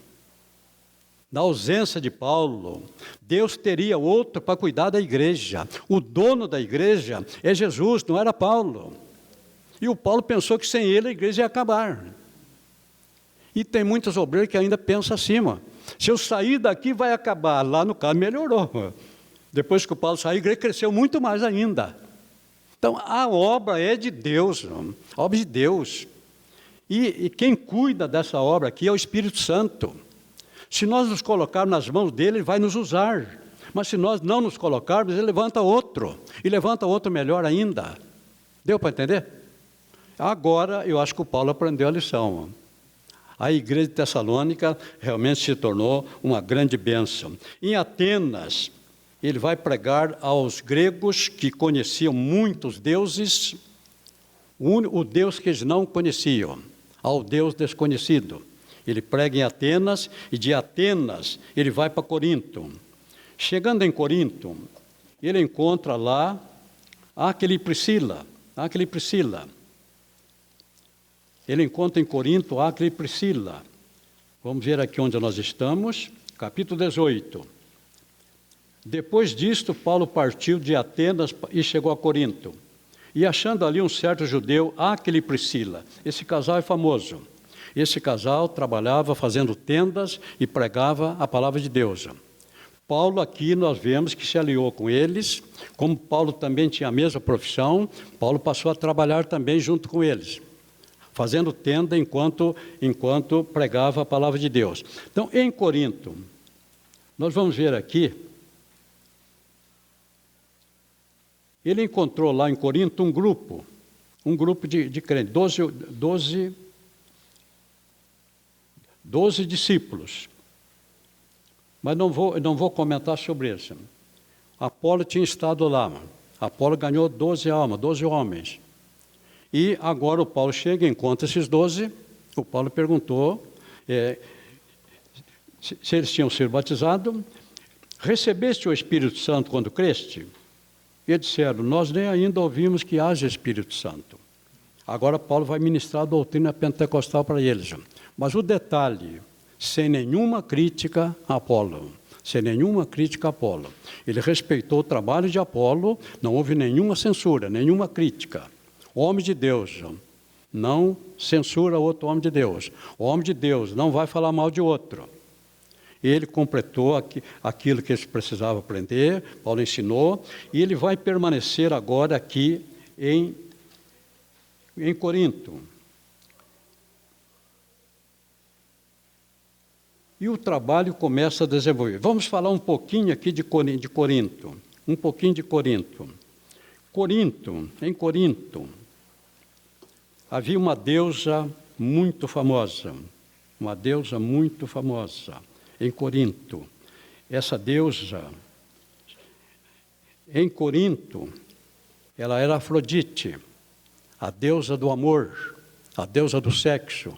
Na ausência de Paulo, Deus teria outro para cuidar da igreja. O dono da igreja é Jesus, não era Paulo. E o Paulo pensou que sem ele a igreja ia acabar. E tem muitos obreiros que ainda pensam assim, irmão. Se eu sair daqui vai acabar. Lá no caso melhorou. Depois que o Paulo saiu, a igreja cresceu muito mais ainda. Então, a obra é de Deus, a obra de Deus. E quem cuida dessa obra aqui é o Espírito Santo. Se nós nos colocarmos nas mãos dele, ele vai nos usar. Mas se nós não nos colocarmos, ele levanta outro. E levanta outro melhor ainda. Deu para entender? Agora, eu acho que o Paulo aprendeu a lição. A igreja de Tessalônica realmente se tornou uma grande bênção. Em Atenas, ele vai pregar aos gregos que conheciam muitos deuses, o Deus que eles não conheciam, ao Deus desconhecido. Ele prega em Atenas, e de Atenas ele vai para Corinto. Chegando em Corinto, ele encontra lá aquele Priscila. Ele encontra em Corinto Áquila e Priscila. Vamos ver aqui onde nós estamos, capítulo 18. Depois disto, Paulo partiu de Atenas e chegou a Corinto. E achando ali um certo judeu, Áquila e Priscila, esse casal é famoso. Esse casal trabalhava fazendo tendas e pregava a palavra de Deus. Paulo aqui nós vemos que se aliou com eles, como Paulo também tinha a mesma profissão, Paulo passou a trabalhar também junto com eles, fazendo tenda enquanto pregava a palavra de Deus. Então, em Corinto, nós vamos ver aqui, ele encontrou lá em Corinto um grupo de crentes, 12 discípulos. Mas não vou comentar sobre isso. Apolo tinha estado lá. Apolo ganhou 12 almas, 12 homens. E agora o Paulo chega e encontra esses 12. O Paulo perguntou se eles tinham sido batizados. Recebeste o Espírito Santo quando creste? E eles disseram, nós nem ainda ouvimos que haja Espírito Santo. Agora Paulo vai ministrar a doutrina pentecostal para eles. Mas o detalhe, sem nenhuma crítica a Apolo, Ele respeitou o trabalho de Apolo, não houve nenhuma censura, nenhuma crítica. O homem de Deus não censura outro homem de Deus. O homem de Deus não vai falar mal de outro. Ele completou aquilo que eles precisavam aprender, Paulo ensinou, e ele vai permanecer agora aqui em Corinto. E o trabalho começa a desenvolver. Vamos falar um pouquinho aqui de Corinto. Um pouquinho de Corinto. Em Corinto, havia uma deusa muito famosa. Uma deusa muito famosa em Corinto. Essa deusa, em Corinto, ela era Afrodite, a deusa do amor, a deusa do sexo.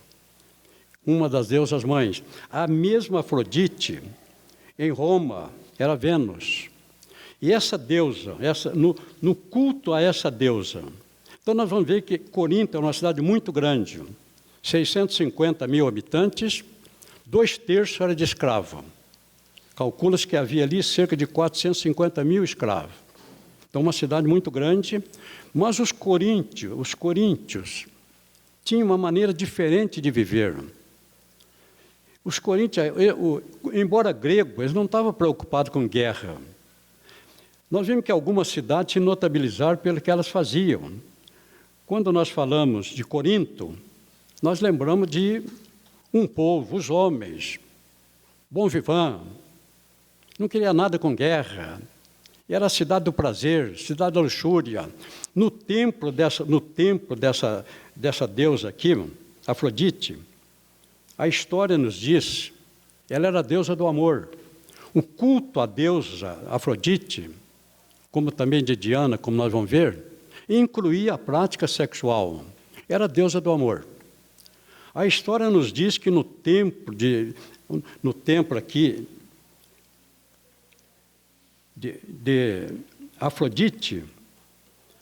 Uma das deusas mães. A mesma Afrodite, em Roma, era Vênus. E essa deusa, no culto a essa deusa, então nós vamos ver que Corinto é uma cidade muito grande, 650 mil habitantes, 2/3 era de escravo. Calcula-se que havia ali cerca de 450 mil escravos. Então uma cidade muito grande, mas os coríntios tinham uma maneira diferente de viver. Os coríntios, embora gregos, eles não estavam preocupados com guerra. Nós vimos que algumas cidades se notabilizaram pelo que elas faziam. Quando nós falamos de Corinto, nós lembramos de um povo, os homens, bom vivant, não queria nada com guerra. Era a cidade do prazer, cidade da luxúria. No templo dessa deusa aqui, Afrodite, a história nos diz, ela era a deusa do amor. O culto à deusa Afrodite, como também de Diana, como nós vamos ver, incluía a prática sexual. Era a deusa do amor. A história nos diz que no templo aqui de Afrodite,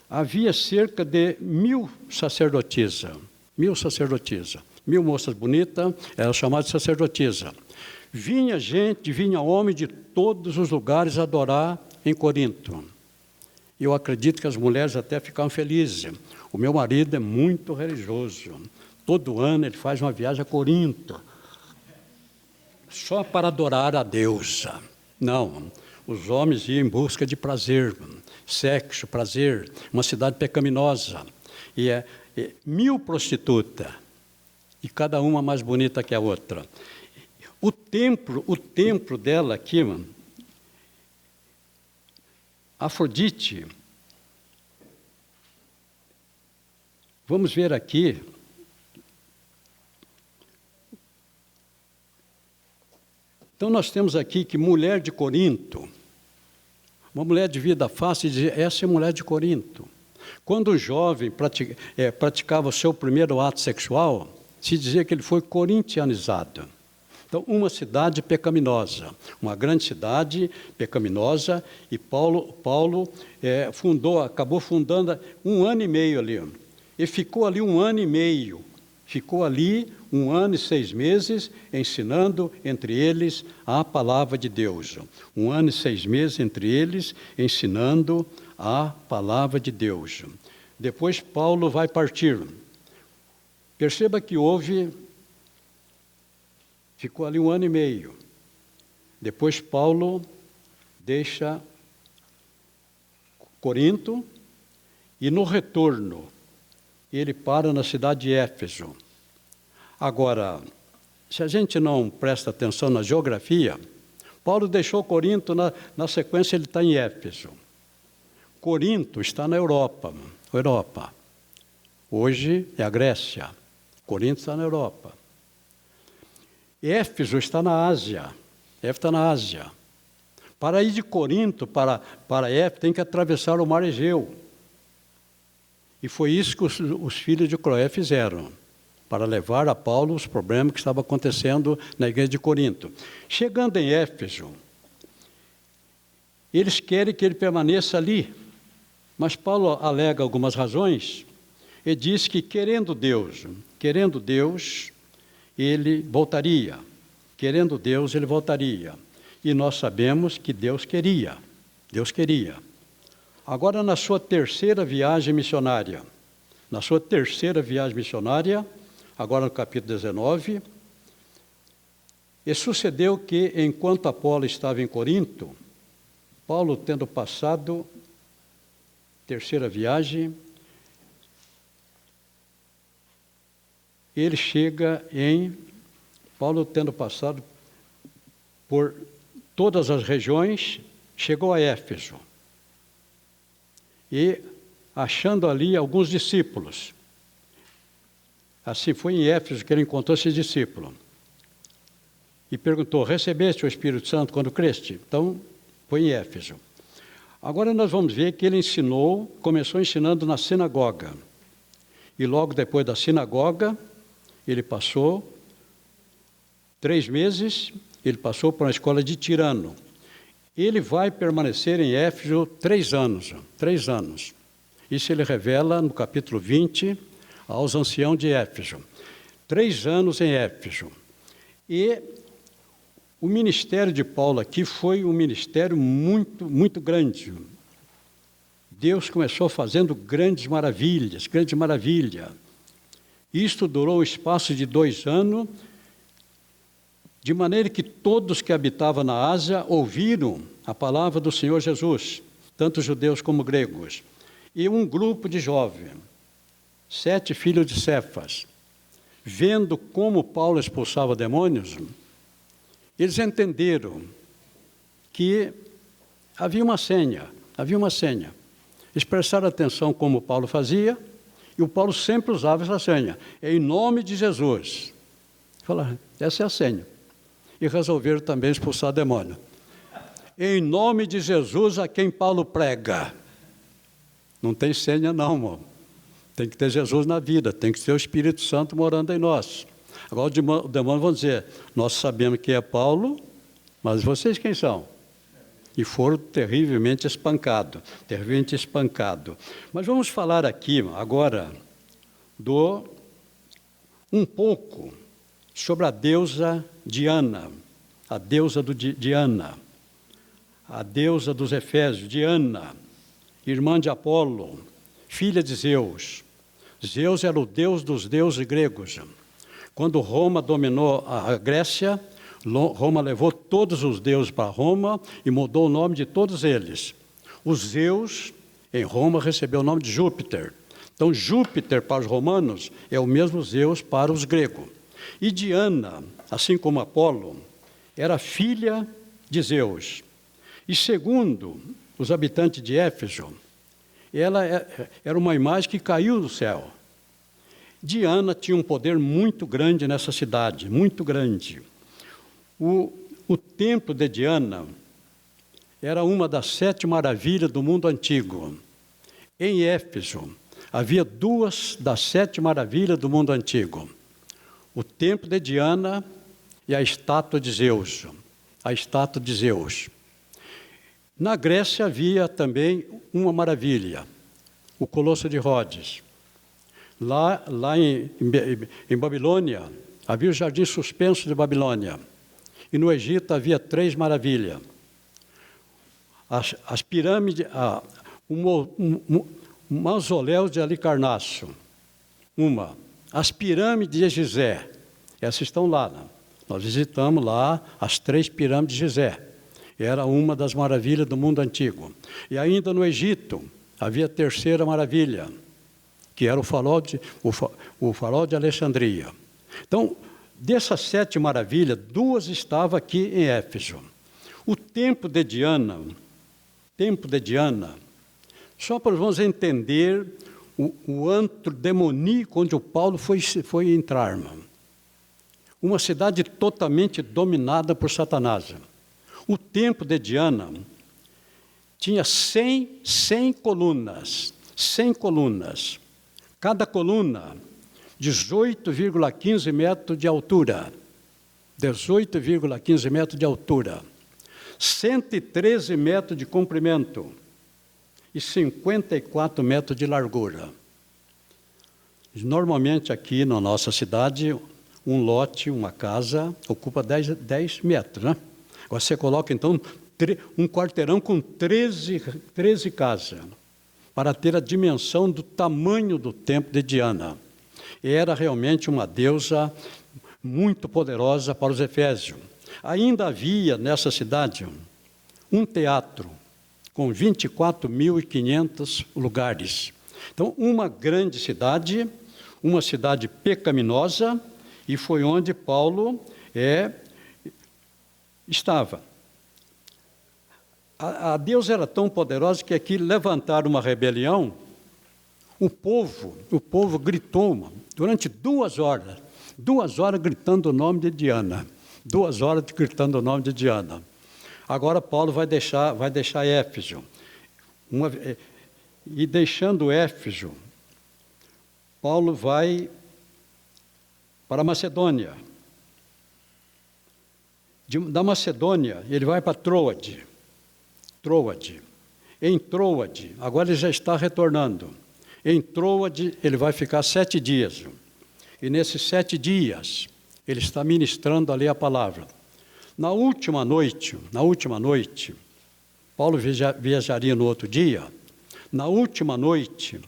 havia cerca de 1000 sacerdotisas. 1000 moças bonitas, eram chamadas de sacerdotisa. Vinha homem de todos os lugares adorar em Corinto. Eu acredito que as mulheres até ficavam felizes. O meu marido é muito religioso. Todo ano ele faz uma viagem a Corinto, só para adorar a deusa. Não, os homens iam em busca de prazer, sexo, prazer, uma cidade pecaminosa. E 1000 prostitutas. E cada uma mais bonita que a outra. O templo dela aqui, Afrodite, vamos ver aqui, então nós temos aqui que mulher de Corinto, uma mulher de vida fácil, dizer, essa é mulher de Corinto. Quando o jovem praticava o seu primeiro ato sexual, se dizia que ele foi corintianizado. Então, uma cidade pecaminosa, uma grande cidade pecaminosa, e Paulo acabou fundando 1 ano e meio ali. E ficou ali 1 ano e meio Ficou ali 1 ano e 6 meses ensinando entre eles a palavra de Deus. 1 ano e 6 meses entre eles ensinando a palavra de Deus. Depois Paulo vai partir. Perceba que ficou ali 1 ano e meio. Depois Paulo deixa Corinto e no retorno ele para na cidade de Éfeso. Agora, se a gente não presta atenção na geografia, Paulo deixou Corinto, na sequência ele está em Éfeso. Corinto está na Europa. Hoje é a Grécia. Corinto está na Europa. Éfeso está na Ásia. Éfeso está na Ásia. Para ir de Corinto para Éfeso, tem que atravessar o mar Egeu. E foi isso que os filhos de Cloé fizeram, para levar a Paulo os problemas que estavam acontecendo na igreja de Corinto. Chegando em Éfeso, eles querem que ele permaneça ali, mas Paulo alega algumas razões e diz que, querendo Deus, ele voltaria. Querendo Deus, ele voltaria. E nós sabemos que Deus queria. Agora, na sua terceira viagem missionária, agora no capítulo 19, e sucedeu que, enquanto Apolo estava em Corinto, Paulo, tendo passado, terceira viagem, ele chega Paulo, tendo passado por todas as regiões, chegou a Éfeso. E achando ali alguns discípulos. Assim, foi em Éfeso que ele encontrou esse discípulo. E perguntou: recebeste o Espírito Santo quando creste? Então, foi em Éfeso. Agora nós vamos ver que ele começou ensinando na sinagoga. E logo depois da sinagoga, ele passou 3 meses, ele passou para uma escola de Tirano. Ele vai permanecer em Éfeso 3 anos. Isso ele revela no capítulo 20 aos anciãos de Éfeso. 3 anos em Éfeso. E o ministério de Paulo aqui foi um ministério muito, muito grande. Deus começou fazendo grandes maravilhas. Isto durou o espaço de 2 anos, de maneira que todos que habitavam na Ásia ouviram a palavra do Senhor Jesus, tanto judeus como gregos. E um grupo de jovens, 7 filhos de Cefas, vendo como Paulo expulsava demônios, eles entenderam que havia uma senha. Eles prestaram atenção como Paulo fazia, e o Paulo sempre usava essa senha. Em nome de Jesus. Falaram, essa é a senha. E resolveram também expulsar demônio. Em nome de Jesus a quem Paulo prega. Não tem senha não, irmão. Tem que ter Jesus na vida, tem que ter o Espírito Santo morando em nós. Agora o demônio vão dizer, nós sabemos que é Paulo, mas vocês quem são? E foram terrivelmente espancados. Mas vamos falar aqui agora um pouco sobre a deusa Diana, a deusa dos Efésios, Diana, irmã de Apolo, filha de Zeus. Zeus era o deus dos deuses gregos. Quando Roma dominou a Grécia, Roma levou todos os deuses para Roma e mudou o nome de todos eles. O Zeus, em Roma, recebeu o nome de Júpiter. Então, Júpiter para os romanos é o mesmo Zeus para os gregos. E Diana, assim como Apolo, era filha de Zeus. E segundo os habitantes de Éfeso, ela era uma imagem que caiu do céu. Diana tinha um poder muito grande nessa cidade, muito grande. O templo de Diana era uma das 7 maravilhas do mundo antigo. Em Éfeso, havia 2 das 7 maravilhas do mundo antigo. O templo de Diana e a estátua de Zeus. Na Grécia havia também uma maravilha, o Colosso de Rhodes. Lá em Babilônia, havia o jardim suspenso de Babilônia. E no Egito havia 3 maravilhas. As pirâmides, um mausoléu de Alicarnasso, as pirâmides de Gizé, essas estão lá, né? Nós visitamos lá as 3 pirâmides de Gizé. Era uma das maravilhas do mundo antigo. E ainda no Egito, havia a 3ª maravilha, que era o farol de Alexandria. Então, dessas 7 maravilhas, 2 estavam aqui em Éfeso. O templo de Diana, só para nós entender o antro demoníaco onde o Paulo foi entrar, irmão. Uma cidade totalmente dominada por Satanás. O templo de Diana tinha 100 colunas, 100 colunas. Cada coluna, 18,15 metros de altura. 18,15 metros de altura. 113 metros de comprimento e 54 metros de largura. Normalmente aqui na nossa cidade, um lote, uma casa, ocupa 10 metros, né? Agora você coloca então um quarteirão com 13 casas, para ter a dimensão do tamanho do templo de Diana. E era realmente uma deusa muito poderosa para os efésios. Ainda havia nessa cidade um teatro com 24.500 lugares. Então, uma grande cidade, uma cidade pecaminosa, e foi onde Paulo estava. A Deus era tão poderosa que aqui levantaram uma rebelião. O povo gritou durante 2 horas. 2 horas gritando o nome de Diana. 2 horas gritando o nome de Diana. Agora Paulo vai deixar Éfeso. E deixando Éfeso, Paulo vai para a Macedônia. Da Macedônia, ele vai para Troade. Em Troade, agora ele já está retornando. Em Troade, ele vai ficar 7 dias. E nesses 7 dias, ele está ministrando ali a palavra. Na última noite, Paulo viajaria no outro dia. Na última noite,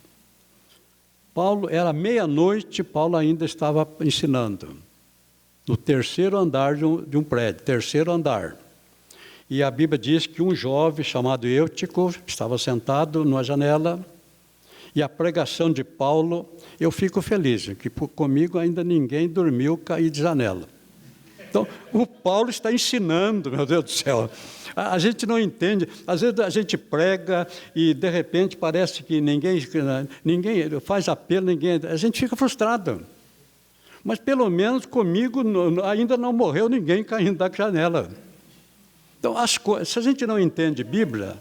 era meia-noite, Paulo ainda estava ensinando. No 3º andar de um prédio, 3º andar. E a Bíblia diz que um jovem chamado Eutico estava sentado numa janela, e a pregação de Paulo, eu fico feliz, que comigo ainda ninguém dormiu cair de janela. Então, o Paulo está ensinando, meu Deus do céu. A gente não entende, às vezes a gente prega e de repente parece que ninguém faz apelo, a gente fica frustrado. Mas pelo menos comigo ainda não morreu ninguém caindo da janela. Então, se a gente não entende Bíblia,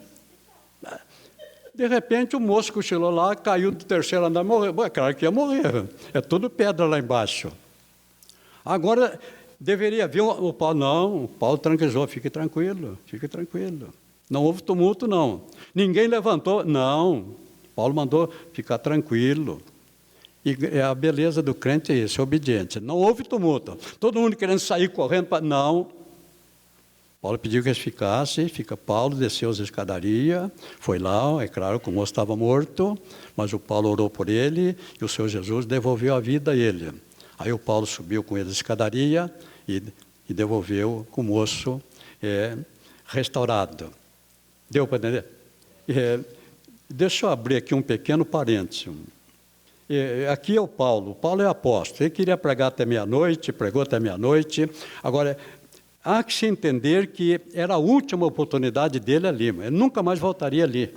de repente o moço cochilou lá, caiu do 3º andar, morreu. É claro que ia morrer, é tudo pedra lá embaixo. Agora, deveria haver o Paulo, não, o Paulo tranquilizou, fique tranquilo. Não houve tumulto, não. Ninguém levantou, não. Paulo mandou ficar tranquilo. E a beleza do crente é isso, é obediente. Não houve tumulto. Todo mundo querendo sair correndo, não. Paulo pediu que eles ficassem, Paulo desceu as escadarias, foi lá, é claro que o moço estava morto, mas o Paulo orou por ele e o Senhor Jesus devolveu a vida a ele. Aí o Paulo subiu com ele a escadaria e devolveu o moço restaurado. Deu para entender? Deixa eu abrir aqui um pequeno parênteses. Aqui é o Paulo é apóstolo, ele queria pregar até meia-noite, pregou até meia-noite. Agora, há que se entender que era a última oportunidade dele ali, ele nunca mais voltaria ali.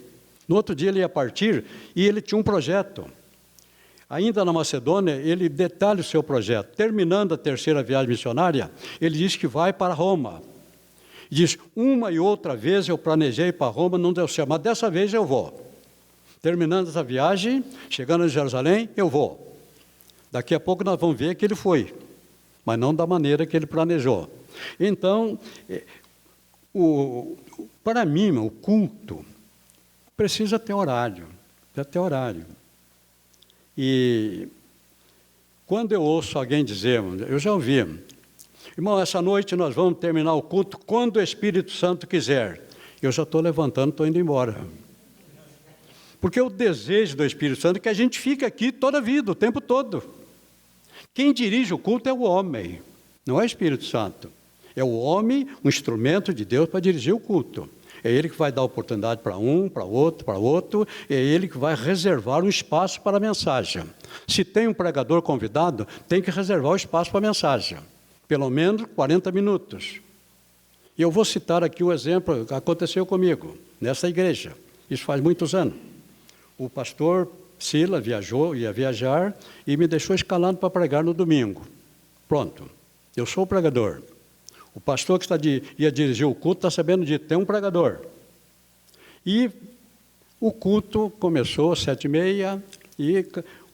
No outro dia ele ia partir e ele tinha um projeto. Ainda na Macedônia, ele detalha o seu projeto. Terminando a 3ª viagem missionária, ele diz que vai para Roma. Diz, uma e outra vez eu planejei para Roma, não deu certo, mas dessa vez eu vou. Terminando essa viagem, chegando em Jerusalém, eu vou. Daqui a pouco nós vamos ver que ele foi, mas não da maneira que ele planejou. Então, para mim, o culto precisa ter horário. E Quando eu ouço alguém dizer, eu já ouvi, irmão, essa noite nós vamos terminar o culto quando o Espírito Santo quiser. Eu já estou levantando, estou indo embora. Porque o desejo do Espírito Santo é que a gente fique aqui toda a vida, o tempo todo. Quem dirige o culto é o homem, não é o Espírito Santo. É o homem, um instrumento de Deus para dirigir o culto. É ele que vai dar oportunidade para um, para outro, é ele que vai reservar um espaço para a mensagem. Se tem um pregador convidado, tem que reservar o espaço para a mensagem. Pelo menos 40 minutos. E eu vou citar aqui um exemplo que aconteceu comigo, nessa igreja. Isso faz muitos anos. O pastor Sila ia viajar e me deixou escalado para pregar no domingo. Pronto, eu sou o pregador. O pastor que ia dirigir o culto está sabendo de ter um pregador. E o culto começou às 7h30 e o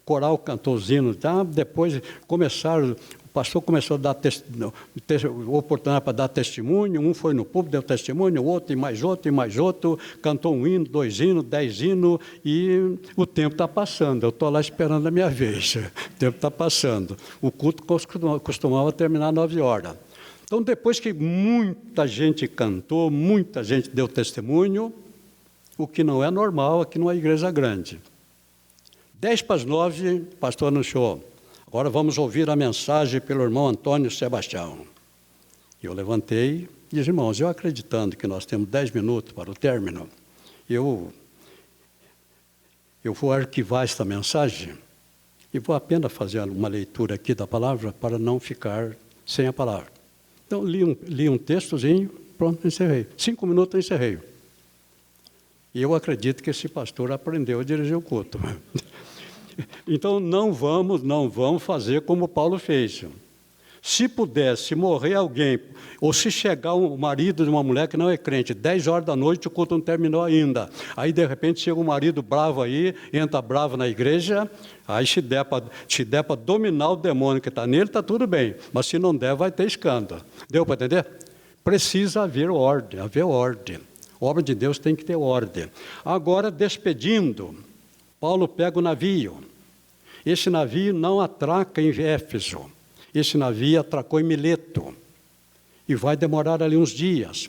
coral cantou os hinos. Depois o pastor começou a dar oportunidade para dar testemunho. Um foi no púlpito, deu testemunho, o outro e mais outro, cantou um hino, 2 hinos, 10 hinos, e o tempo está passando. Eu estou lá esperando a minha vez. O tempo está passando. O culto costumava terminar às 9h. Então, depois que muita gente cantou, muita gente deu testemunho, o que não é normal aqui numa igreja grande. 10:50, o pastor anunciou: agora vamos ouvir a mensagem pelo irmão Antônio Sebastião. Eu levantei e disse: irmãos, eu acreditando que nós temos 10 minutos para o término, eu vou arquivar esta mensagem e vou apenas fazer uma leitura aqui da palavra para não ficar sem a palavra. Então, li um textozinho, pronto, encerrei. 5 minutos, eu encerrei. E eu acredito que esse pastor aprendeu a dirigir o culto. Então, não vamos fazer como Paulo fez. Se pudesse morrer alguém, ou se chegar o marido de uma mulher que não é crente, 10h da noite, o culto não terminou ainda. Aí, de repente, chega um marido bravo aí, entra bravo na igreja, aí se der para dominar o demônio que está nele, está tudo bem. Mas se não der, vai ter escândalo. Deu para entender? Precisa haver ordem, A obra de Deus tem que ter ordem. Agora, despedindo, Paulo pega o navio. Esse navio não atraca em Éfeso. Esse navio atracou em Mileto e vai demorar ali uns dias.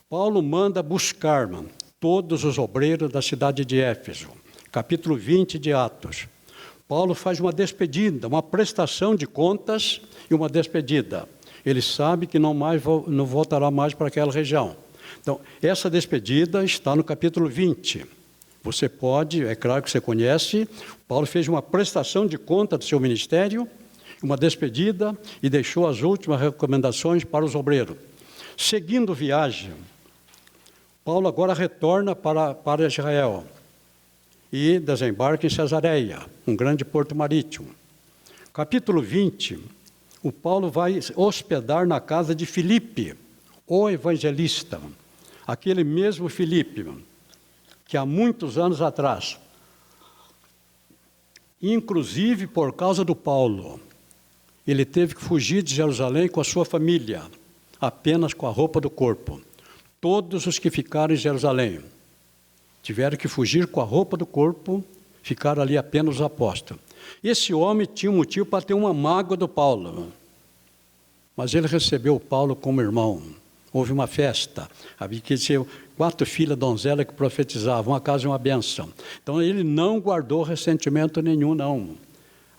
Paulo manda buscar todos os obreiros da cidade de Éfeso. Capítulo 20 de Atos. Paulo faz uma despedida, uma prestação de contas e uma despedida. Ele sabe que não voltará mais para aquela região. Então, essa despedida está no capítulo 20. Você pode, é claro que você conhece, Paulo fez uma prestação de conta do seu ministério, uma despedida, e deixou as últimas recomendações para os obreiros. Seguindo viagem, Paulo agora retorna para Israel e desembarca em Cesareia, um grande porto marítimo. Capítulo 20, o Paulo vai hospedar na casa de Filipe, o evangelista, aquele mesmo Filipe, que há muitos anos atrás, inclusive por causa do Paulo, ele teve que fugir de Jerusalém com a sua família, apenas com a roupa do corpo. Todos os que ficaram em Jerusalém tiveram que fugir com a roupa do corpo, ficaram ali apenas os apóstolos. Esse homem tinha um motivo para ter uma mágoa do Paulo, mas ele recebeu o Paulo como irmão. Houve uma festa, havia que ser 4 filhas donzelas que profetizavam, uma casa e uma bênção. Então ele não guardou ressentimento nenhum, não.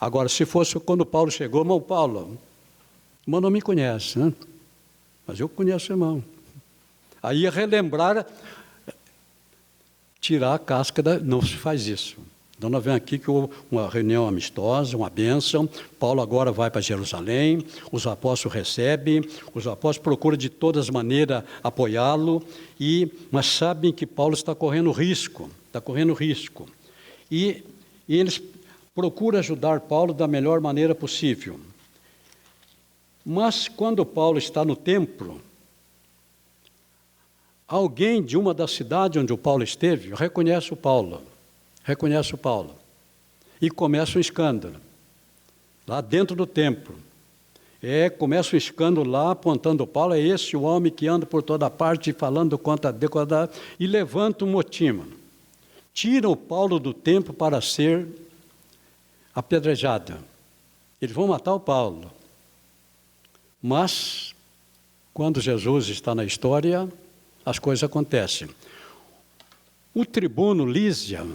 Agora, se fosse quando Paulo chegou, irmão Paulo, o irmão não me conhece, né? Mas eu conheço o irmão. Aí ia relembrar, tirar a casca, não se faz isso. Então nós vemos aqui que houve uma reunião amistosa, uma bênção. Paulo agora vai para Jerusalém, os apóstolos recebem, os apóstolos procuram de todas as maneiras apoiá-lo, mas sabem que Paulo está correndo risco. E eles procuram ajudar Paulo da melhor maneira possível. Mas quando Paulo está no templo, alguém de uma das cidades onde o Paulo esteve reconhece o Paulo. E começa um escândalo, lá dentro do templo. Começa um escândalo lá, apontando Paulo, é esse o homem que anda por toda parte, falando contra Deus, e levanta um motim. Tira o Paulo do templo para ser apedrejado. Eles vão matar o Paulo. Mas, quando Jesus está na história, as coisas acontecem. O tribuno Lísia,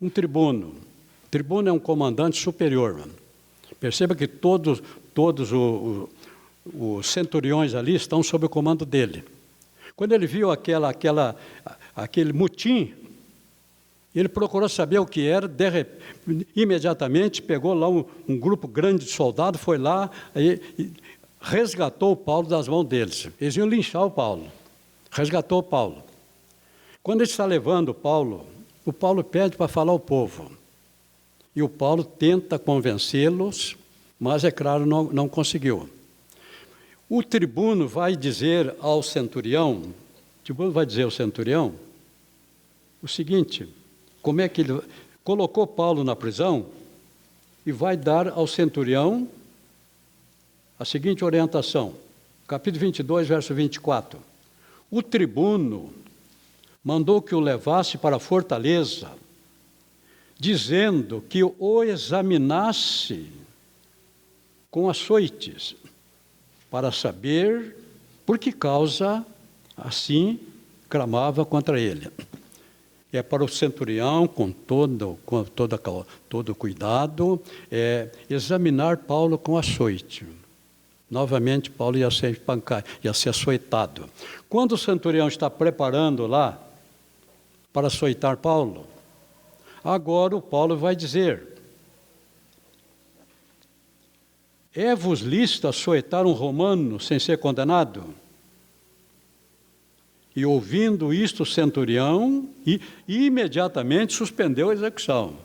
um tribuno é um comandante superior. Perceba que todos os centuriões ali estão sob o comando dele. Quando ele viu aquele motim, ele procurou saber o que era, imediatamente pegou lá um grupo grande de soldados, foi lá e resgatou o Paulo das mãos deles. Eles iam linchar o Paulo. Resgatou o Paulo. Quando ele está levando o Paulo pede para falar ao povo. E o Paulo tenta convencê-los, mas, é claro, não conseguiu. O tribuno vai dizer ao centurião, o seguinte: como é que ele colocou Paulo na prisão e vai dar ao centurião a seguinte orientação. Capítulo 22, verso 24. O tribuno mandou que o levasse para a fortaleza, dizendo que o examinasse com açoites, para saber por que causa assim clamava contra ele. É para o centurião, com todo cuidado, examinar Paulo com açoite. Novamente, Paulo ia ser espancado, ia ser açoitado. Quando o centurião está preparando lá para açoitar Paulo, agora o Paulo vai dizer: é-vos lícito açoitar um romano sem ser condenado? E ouvindo isto, o centurião imediatamente suspendeu a execução.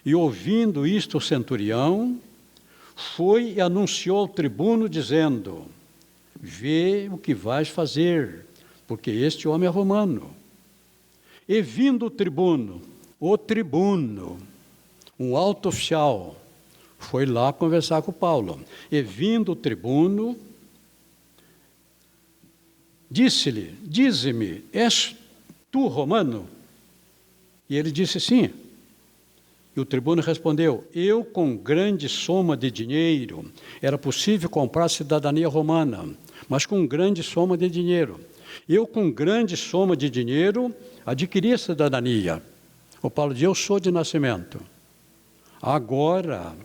E ouvindo isto, o centurião foi e anunciou ao tribuno, dizendo: vê o que vais fazer, porque este homem é romano. E vindo o tribuno, um alto oficial, foi lá conversar com Paulo. E vindo o tribuno, disse-lhe: dize-me, és tu romano? E ele disse: sim. E o tribuno respondeu: eu, com grande soma de dinheiro, era possível comprar a cidadania romana, mas com grande soma de dinheiro. Eu, com grande soma de dinheiro, adquiri a cidadania. O Paulo diz: eu sou de nascimento. Agora,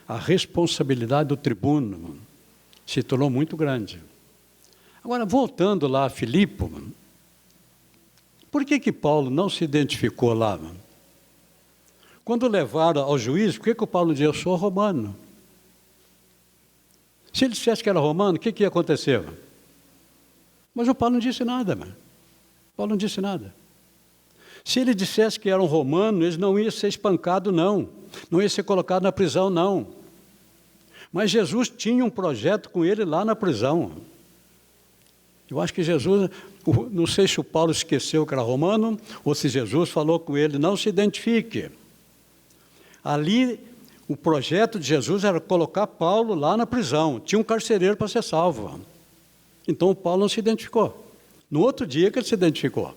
a responsabilidade do tribuno se tornou muito grande. Agora, voltando lá a Filipe, por que Paulo não se identificou lá? Quando levaram ao juiz, por que o Paulo dizia: eu sou romano? Se ele dissesse que era romano, o que ia acontecer? Mas o Paulo não disse nada, Paulo não disse nada. Se ele dissesse que era um romano, ele não ia ser espancado, não ia ser colocado na prisão, não. Mas Jesus tinha um projeto com ele lá na prisão. Eu acho que Jesus, não sei se o Paulo esqueceu que era romano, ou se Jesus falou com ele: não se identifique. Ali, o projeto de Jesus era colocar Paulo lá na prisão. Tinha um carcereiro para ser salvo. Então, o Paulo não se identificou. No outro dia que ele se identificou.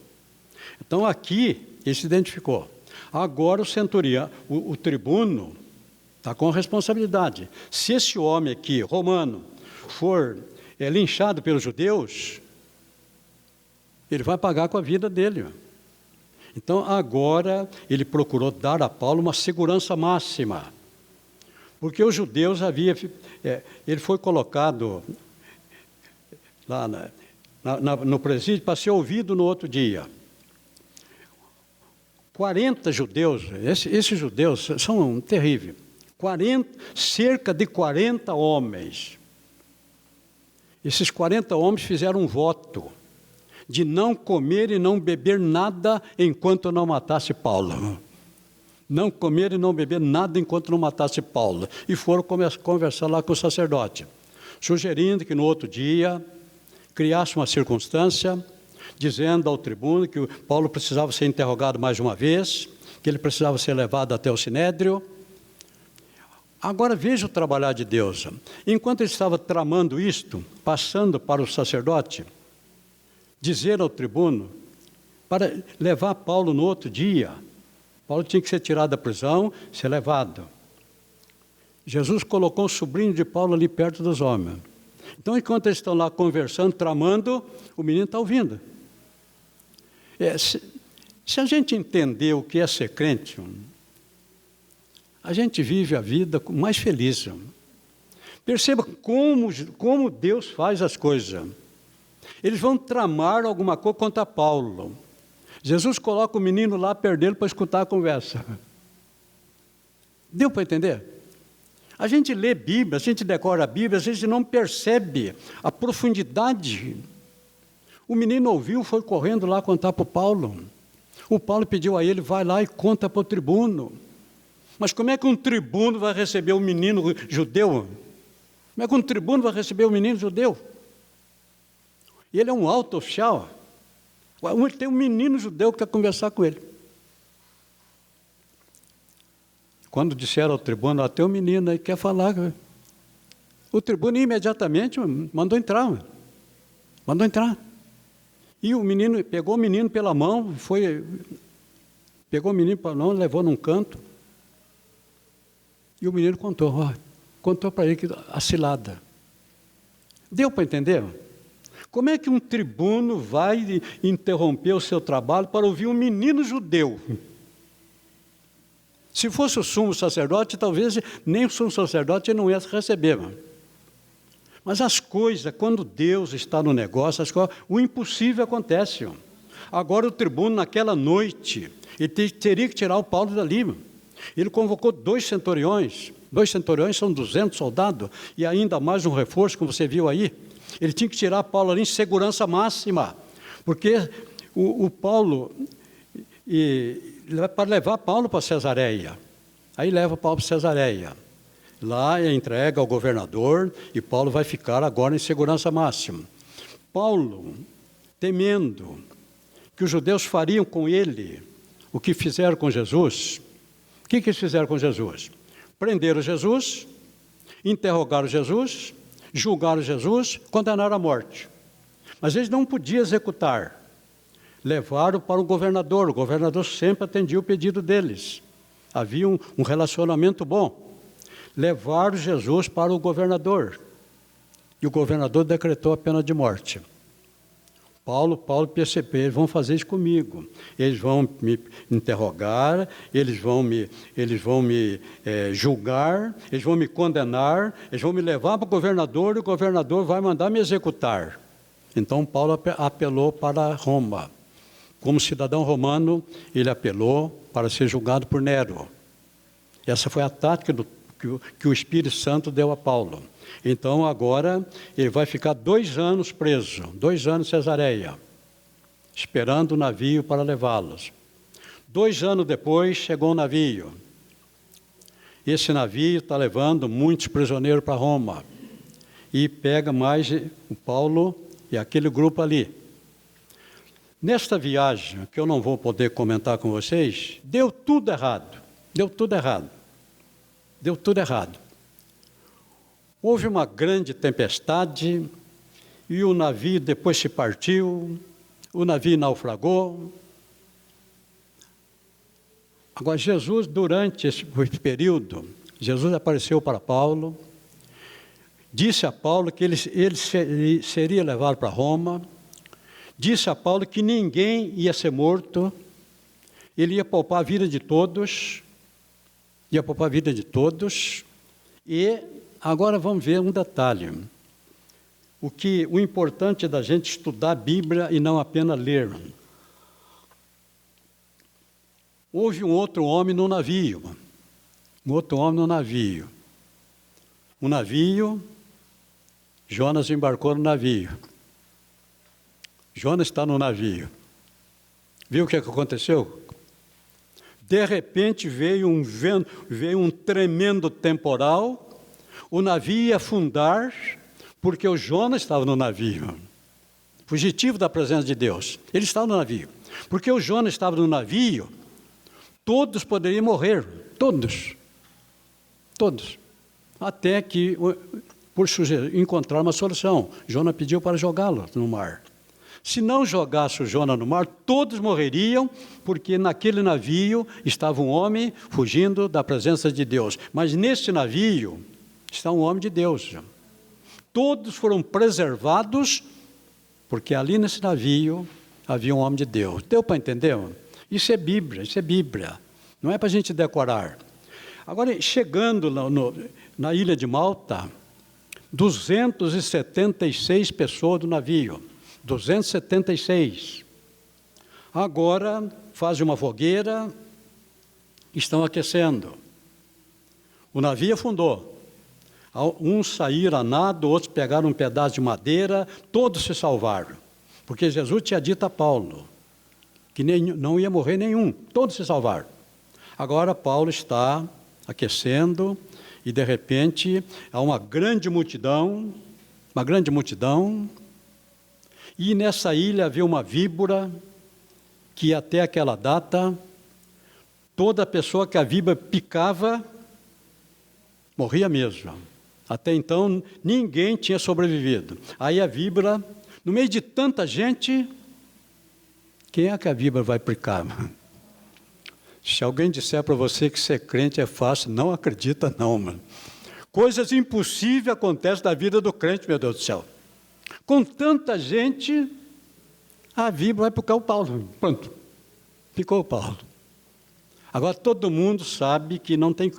Então, aqui, ele se identificou. Agora, o centurião, o tribuno, está com a responsabilidade. Se esse homem aqui, romano, for linchado pelos judeus, ele vai pagar com a vida dele. Então, agora, ele procurou dar a Paulo uma segurança máxima. Porque os judeus ele foi colocado lá no presídio para ser ouvido no outro dia. 40 judeus, esses judeus são terríveis. Cerca de 40 homens. Esses 40 homens fizeram um voto de não comer e não beber nada enquanto não matasse Paulo. Não comer e não beber nada enquanto não matasse Paulo. E foram conversar lá com o sacerdote, sugerindo que no outro dia criasse uma circunstância, dizendo ao tribuno que o Paulo precisava ser interrogado mais uma vez, que ele precisava ser levado até o sinédrio. Agora veja o trabalhar de Deus. Enquanto ele estava tramando isto, passando para o sacerdote, dizer ao tribuno, para levar Paulo no outro dia, Paulo tinha que ser tirado da prisão, ser levado. Jesus colocou o sobrinho de Paulo ali perto dos homens. Então, enquanto eles estão lá conversando, tramando, o menino está ouvindo. Se a gente entender o que é ser crente, a gente vive a vida mais feliz. Perceba como Deus faz as coisas. Eles vão tramar alguma coisa contra Paulo. Jesus coloca o menino lá perto dele para escutar a conversa. Deu para entender? A gente lê Bíblia, a gente decora a Bíblia, a gente não percebe a profundidade. O menino ouviu, foi correndo lá contar para o Paulo. O Paulo pediu a ele, vai lá e conta para o tribuno. Mas como é que um tribuno vai receber um menino judeu? Como é que um tribuno vai receber um menino judeu? E ele é um alto oficial. Tem um menino judeu que quer conversar com ele. Quando disseram ao tribuno, tem um menino aí que quer falar. O tribuno imediatamente mandou entrar. Mandou entrar. E o menino, pegou o menino pela mão, pegou o menino pela mão, levou num canto. E o menino contou para ele a cilada. Deu para entender? Como é que um tribuno vai interromper o seu trabalho para ouvir um menino judeu? Se fosse o sumo sacerdote, talvez nem o sumo sacerdote não ia receber. Mas as coisas, quando Deus está no negócio, o impossível acontece. Agora o tribuno, naquela noite, ele teria que tirar o Paulo dali. Ele convocou 2 centuriões. 2 centuriões são 200 soldados, e ainda mais um reforço, como você viu aí. Ele tinha que tirar Paulo ali em segurança máxima, porque o Paulo... para levar Paulo para Cesareia. Aí leva Paulo para Cesareia. Lá é entrega ao governador e Paulo vai ficar agora em segurança máxima. Paulo, temendo que os judeus fariam com ele o que fizeram com Jesus. O que eles fizeram com Jesus? Prenderam Jesus, interrogaram Jesus, julgaram Jesus, condenaram à morte. Mas eles não podiam executar. Levaram para o governador sempre atendia o pedido deles. Havia um relacionamento bom. Levaram Jesus para o governador. E o governador decretou a pena de morte. Paulo percebeu, eles vão fazer isso comigo. Eles vão me interrogar, eles vão me julgar, eles vão me condenar, eles vão me levar para o governador e o governador vai mandar me executar. Então Paulo apelou para Roma. Como cidadão romano, ele apelou para ser julgado por Nero. Essa foi a tática que o Espírito Santo deu a Paulo. Então, agora, ele vai ficar 2 anos preso, 2 anos em Cesareia, esperando o navio para levá-los. 2 anos depois, chegou um navio. Esse navio está levando muitos prisioneiros para Roma. E pega mais o Paulo e aquele grupo ali. Nesta viagem, que eu não vou poder comentar com vocês, deu tudo errado. Houve uma grande tempestade e o navio depois se partiu, o navio naufragou. Agora, Jesus, durante esse período, Jesus apareceu para Paulo, disse a Paulo que ele seria levado para Roma, disse a Paulo que ninguém ia ser morto, ele ia poupar a vida de todos, e agora vamos ver um detalhe. O importante é da gente estudar a Bíblia e não apenas ler. Houve um outro homem no navio. O navio, Jonas embarcou no navio. Jonas está no navio. Viu o que aconteceu? De repente veio um vento, veio um tremendo temporal, o navio ia afundar, porque o Jonas estava no navio. Fugitivo da presença de Deus. Ele estava no navio. Porque o Jonas estava no navio, todos poderiam morrer. Todos. Até que, por encontrar uma solução, Jonas pediu para jogá-lo no mar. Se não jogasse o Jonas no mar, todos morreriam, porque naquele navio estava um homem fugindo da presença de Deus. Mas neste navio está um homem de Deus. Todos foram preservados, porque ali nesse navio havia um homem de Deus. Deu para entender? Isso é Bíblia, isso é Bíblia. Não é para a gente decorar. Agora, chegando na ilha de Malta, 276 pessoas do navio. 276. Agora fazem uma fogueira, estão aquecendo. O navio afundou. Uns saíram a nado, outros pegaram um pedaço de madeira, todos se salvaram. Porque Jesus tinha dito a Paulo que não ia morrer nenhum, todos se salvaram. Agora Paulo está aquecendo e de repente há uma grande multidão, e nessa ilha havia uma víbora que até aquela data, toda pessoa que a víbora picava, morria mesmo. Até então, ninguém tinha sobrevivido. Aí a víbora, no meio de tanta gente, quem é que a víbora vai picar? Se alguém disser para você que ser crente é fácil, não acredita não, mano. Coisas impossíveis acontecem na vida do crente, meu Deus do céu. Com tanta gente, a víbora vai picar o Paulo. Pronto, picou o Paulo. Agora todo mundo sabe que não tem,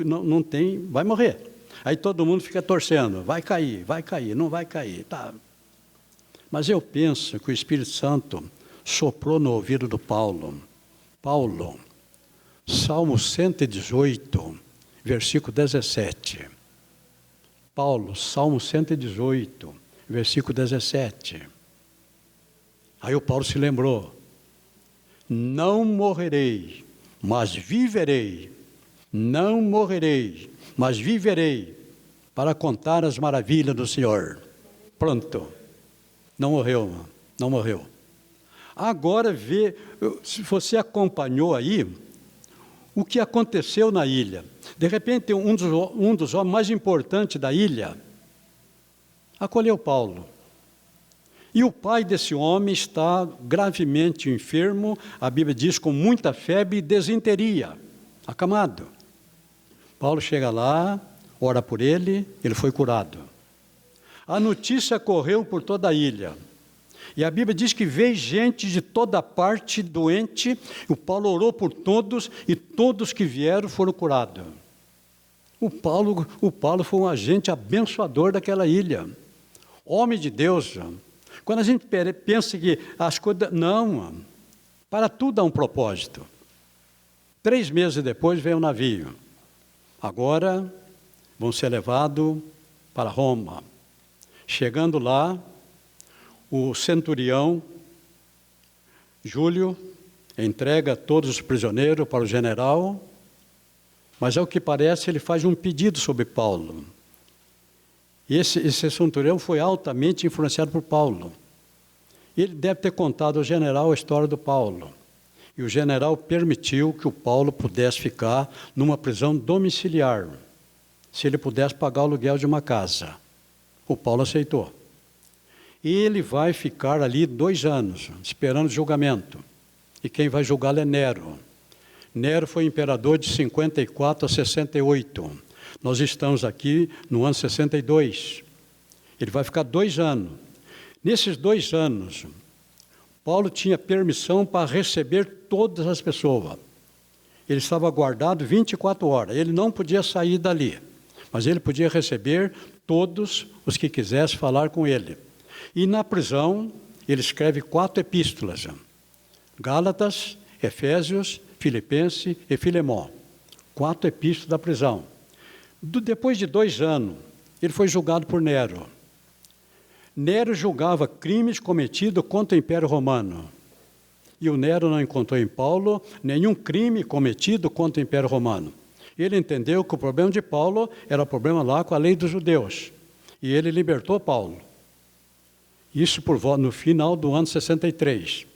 vai morrer. Aí todo mundo fica torcendo, vai cair, não vai cair. Tá. Mas eu penso que o Espírito Santo soprou no ouvido do Paulo. Paulo, Salmo 118, versículo 17. Paulo, Salmo 118, versículo 17. Aí o Paulo se lembrou. Não morrerei, mas viverei. Não morrerei, mas viverei para contar as maravilhas do Senhor. Pronto. Não morreu, não morreu. Agora vê, se você acompanhou aí, o que aconteceu na ilha. De repente, um dos homens mais importantes da ilha acolheu Paulo. E o pai desse homem está gravemente enfermo, a Bíblia diz, com muita febre e desinteria, acamado. Paulo chega lá, ora por ele, ele foi curado. A notícia correu por toda a ilha. E a Bíblia diz que veio gente de toda parte doente, o Paulo orou por todos, e todos que vieram foram curados. O Paulo foi um agente abençoador daquela ilha. Homem de Deus. Quando a gente pensa que as coisas... Não, para tudo há um propósito. 3 meses depois veio o navio. Agora vão ser levados para Roma. Chegando lá, o centurião, Júlio, entrega todos os prisioneiros para o general, mas ao que parece ele faz um pedido sobre Paulo. Esse centurião foi altamente influenciado por Paulo. Ele deve ter contado ao general a história do Paulo. E o general permitiu que o Paulo pudesse ficar numa prisão domiciliar, se ele pudesse pagar o aluguel de uma casa. O Paulo aceitou. Ele vai ficar ali 2 anos, esperando julgamento. E quem vai julgá-lo é Nero. Nero foi imperador de 54 a 68. Nós estamos aqui no ano 62. Ele vai ficar 2 anos. Nesses 2 anos, Paulo tinha permissão para receber todas as pessoas. Ele estava guardado 24 horas. Ele não podia sair dali, mas ele podia receber todos os que quisessem falar com ele. E na prisão, ele escreve 4 epístolas. Gálatas, Efésios, Filipenses e Filemão. 4 epístolas da prisão. Depois de 2 anos, ele foi julgado por Nero. Nero julgava crimes cometidos contra o Império Romano. E o Nero não encontrou em Paulo nenhum crime cometido contra o Império Romano. Ele entendeu que o problema de Paulo era o problema lá com a lei dos judeus. E ele libertou Paulo. Isso no final do ano 63.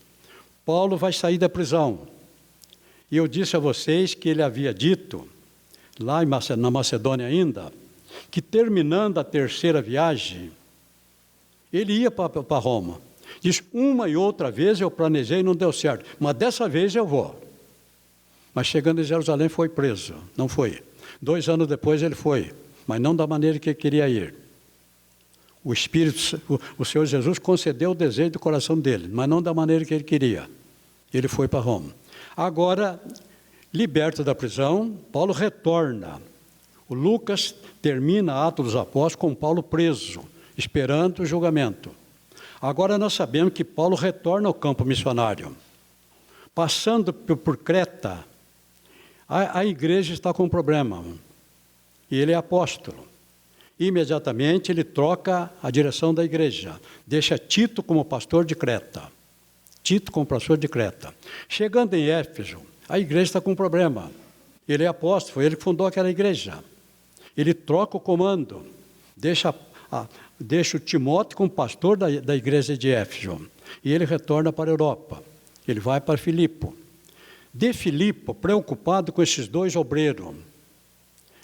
Paulo vai sair da prisão. E eu disse a vocês que ele havia dito, lá na Macedônia ainda, que terminando a 3ª viagem, ele ia para Roma. Diz, uma e outra vez eu planejei e não deu certo, mas dessa vez eu vou. Mas chegando em Jerusalém foi preso, não foi. 2 anos depois ele foi, mas não da maneira que ele queria ir. O Espírito, o Senhor Jesus concedeu o desejo do coração dele, mas não da maneira que ele queria. Ele foi para Roma. Agora, liberto da prisão, Paulo retorna. O Lucas termina Atos dos Apóstolos com Paulo preso, esperando o julgamento. Agora nós sabemos que Paulo retorna ao campo missionário. Passando por Creta, a igreja está com um problema. E ele é apóstolo. Imediatamente ele troca a direção da igreja. Deixa Tito como pastor de Creta. Tito como pastor de Creta. Chegando em Éfeso, a igreja está com um problema. Ele é apóstolo, foi ele que fundou aquela igreja. Ele troca o comando. Deixa o Timóteo como pastor da igreja de Éfeso. E ele retorna para a Europa. Ele vai para Filipe. De Filipe, preocupado com esses 2 obreiros.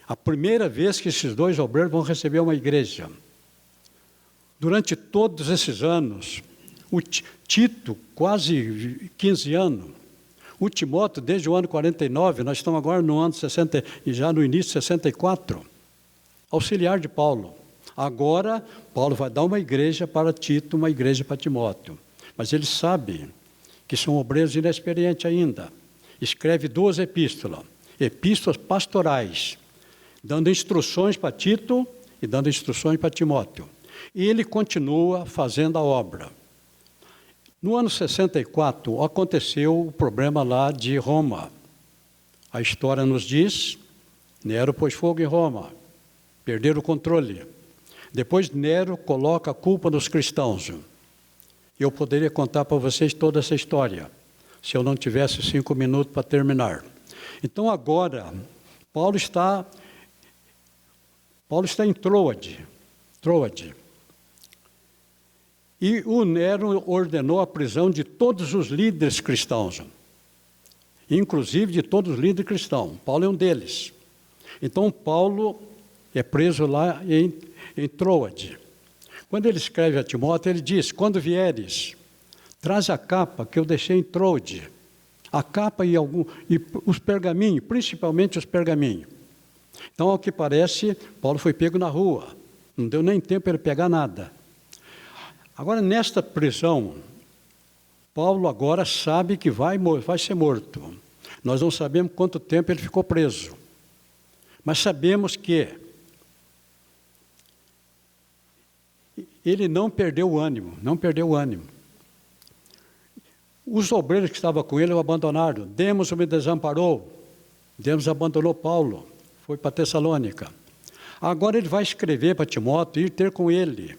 A primeira vez que esses 2 obreiros vão receber uma igreja. Durante todos esses anos, o Tito, quase 15 anos. O Timóteo, desde o ano 49, nós estamos agora no ano 60, e já no início de 64. Auxiliar de Paulo. Agora, Paulo vai dar uma igreja para Tito, uma igreja para Timóteo. Mas ele sabe que são obreiros inexperientes ainda. Escreve 2 epístolas, epístolas pastorais, dando instruções para Tito e dando instruções para Timóteo. E ele continua fazendo a obra. No ano 64, aconteceu o problema lá de Roma. A história nos diz, Nero pôs fogo em Roma, perderam o controle. Depois Nero coloca a culpa nos cristãos. Eu poderia contar para vocês toda essa história, se eu não tivesse 5 minutos para terminar. Então agora, Paulo está em Troade. E o Nero ordenou a prisão de todos os líderes cristãos, inclusive de todos os líderes cristãos. Paulo é um deles. Então Paulo é preso lá em Troade. Quando ele escreve a Timóteo, ele diz, quando vieres, traz a capa que eu deixei em Troade. A capa e os pergaminhos, principalmente os pergaminhos. Então, ao que parece, Paulo foi pego na rua. Não deu nem tempo para ele pegar nada. Agora, nesta prisão, Paulo agora sabe que vai ser morto. Nós não sabemos quanto tempo ele ficou preso. Mas sabemos que ele não perdeu o ânimo. Os obreiros que estavam com ele o abandonaram. Demos me desamparou. Demos abandonou Paulo. Foi para Tessalônica. Agora ele vai escrever para Timóteo e ir ter com ele.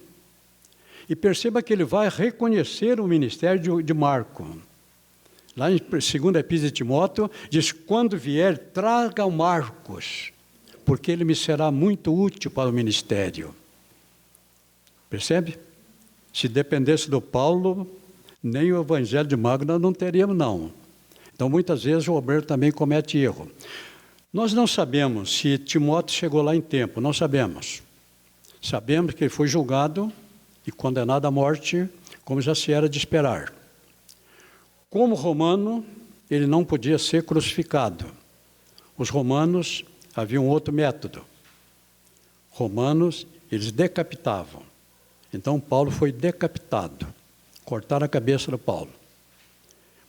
E perceba que ele vai reconhecer o ministério de Marco. Lá em 2ª Epístola de Timóteo, diz, quando vier, traga o Marcos, porque ele me será muito útil para o ministério. Percebe? Se dependesse do Paulo, nem o evangelho de Marcos nós não teríamos, não. Então, muitas vezes, o obreiro também comete erro. Nós não sabemos se Timóteo chegou lá em tempo, não sabemos. Sabemos que ele foi julgado e condenado à morte, como já se era de esperar. Como romano, ele não podia ser crucificado. Os romanos haviam outro método. Romanos, eles decapitavam. Então, Paulo foi decapitado. Cortaram a cabeça do Paulo.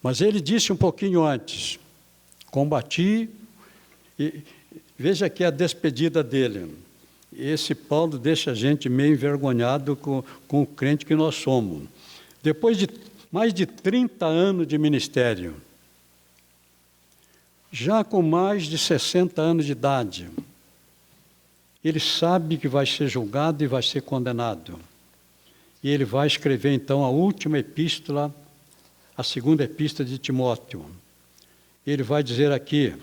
Mas ele disse um pouquinho antes, combati, e veja aqui a despedida dele. Esse Paulo deixa a gente meio envergonhado com o crente que nós somos. Depois de mais de 30 anos de ministério, já com mais de 60 anos de idade, ele sabe que vai ser julgado e vai ser condenado. E ele vai escrever então a última epístola, a 2ª epístola de Timóteo. Ele vai dizer aqui,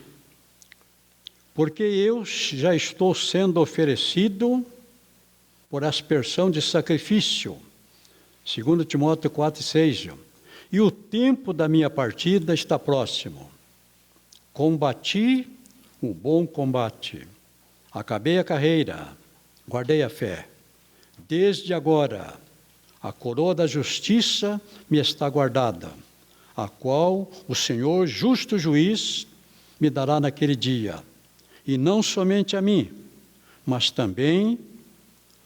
porque eu já estou sendo oferecido por aspersão de sacrifício, 2 Timóteo 4:6, e o tempo da minha partida está próximo. Combati o bom combate, acabei a carreira, guardei a fé. Desde agora, a coroa da justiça me está guardada, a qual o Senhor, justo juiz, me dará naquele dia, e não somente a mim, mas também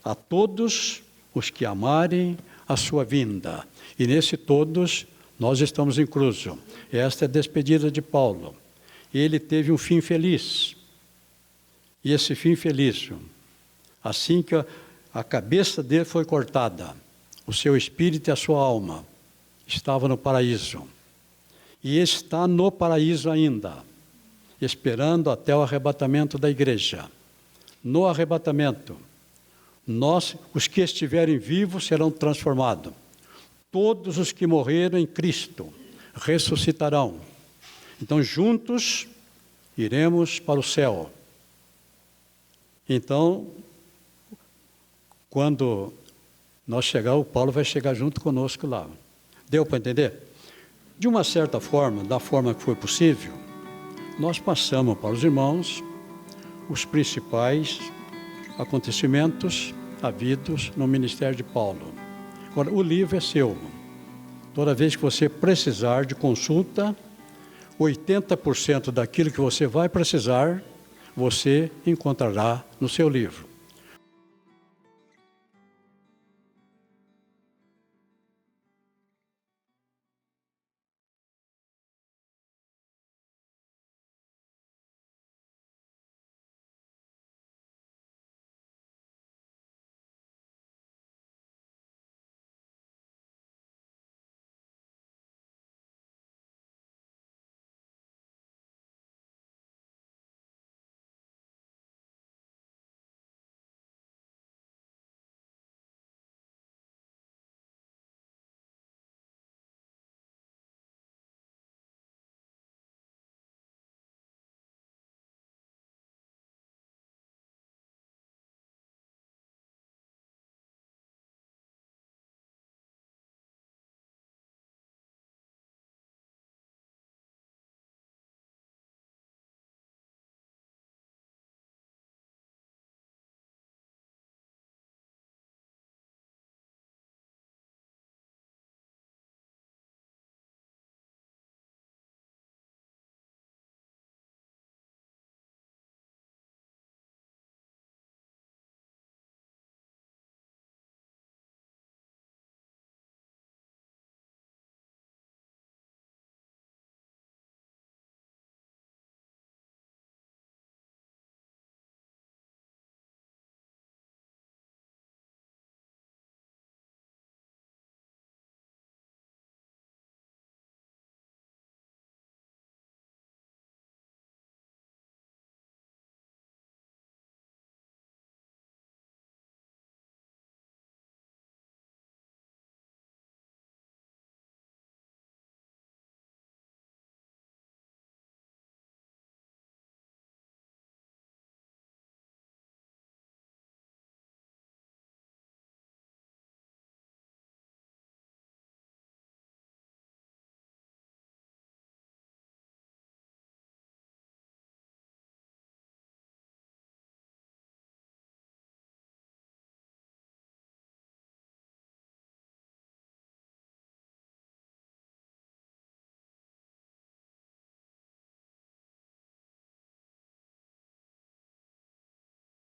a todos os que amarem a sua vinda. E nesse todos, nós estamos inclusos. Esta é a despedida de Paulo. Ele teve um fim feliz. E esse fim feliz, assim que a cabeça dele foi cortada, o seu espírito e a sua alma estavam no paraíso. E está no paraíso ainda, esperando até o arrebatamento da igreja. No arrebatamento, nós, os que estiverem vivos, serão transformados. Todos os que morreram em Cristo ressuscitarão. Então, juntos, iremos para o céu. Então, quando nós chegar, o Paulo vai chegar junto conosco lá. Deu para entender? De uma certa forma, da forma que foi possível, nós passamos para os irmãos os principais acontecimentos havidos no ministério de Paulo. Agora, o livro é seu. Toda vez que você precisar de consulta, 80% daquilo que você vai precisar, você encontrará no seu livro.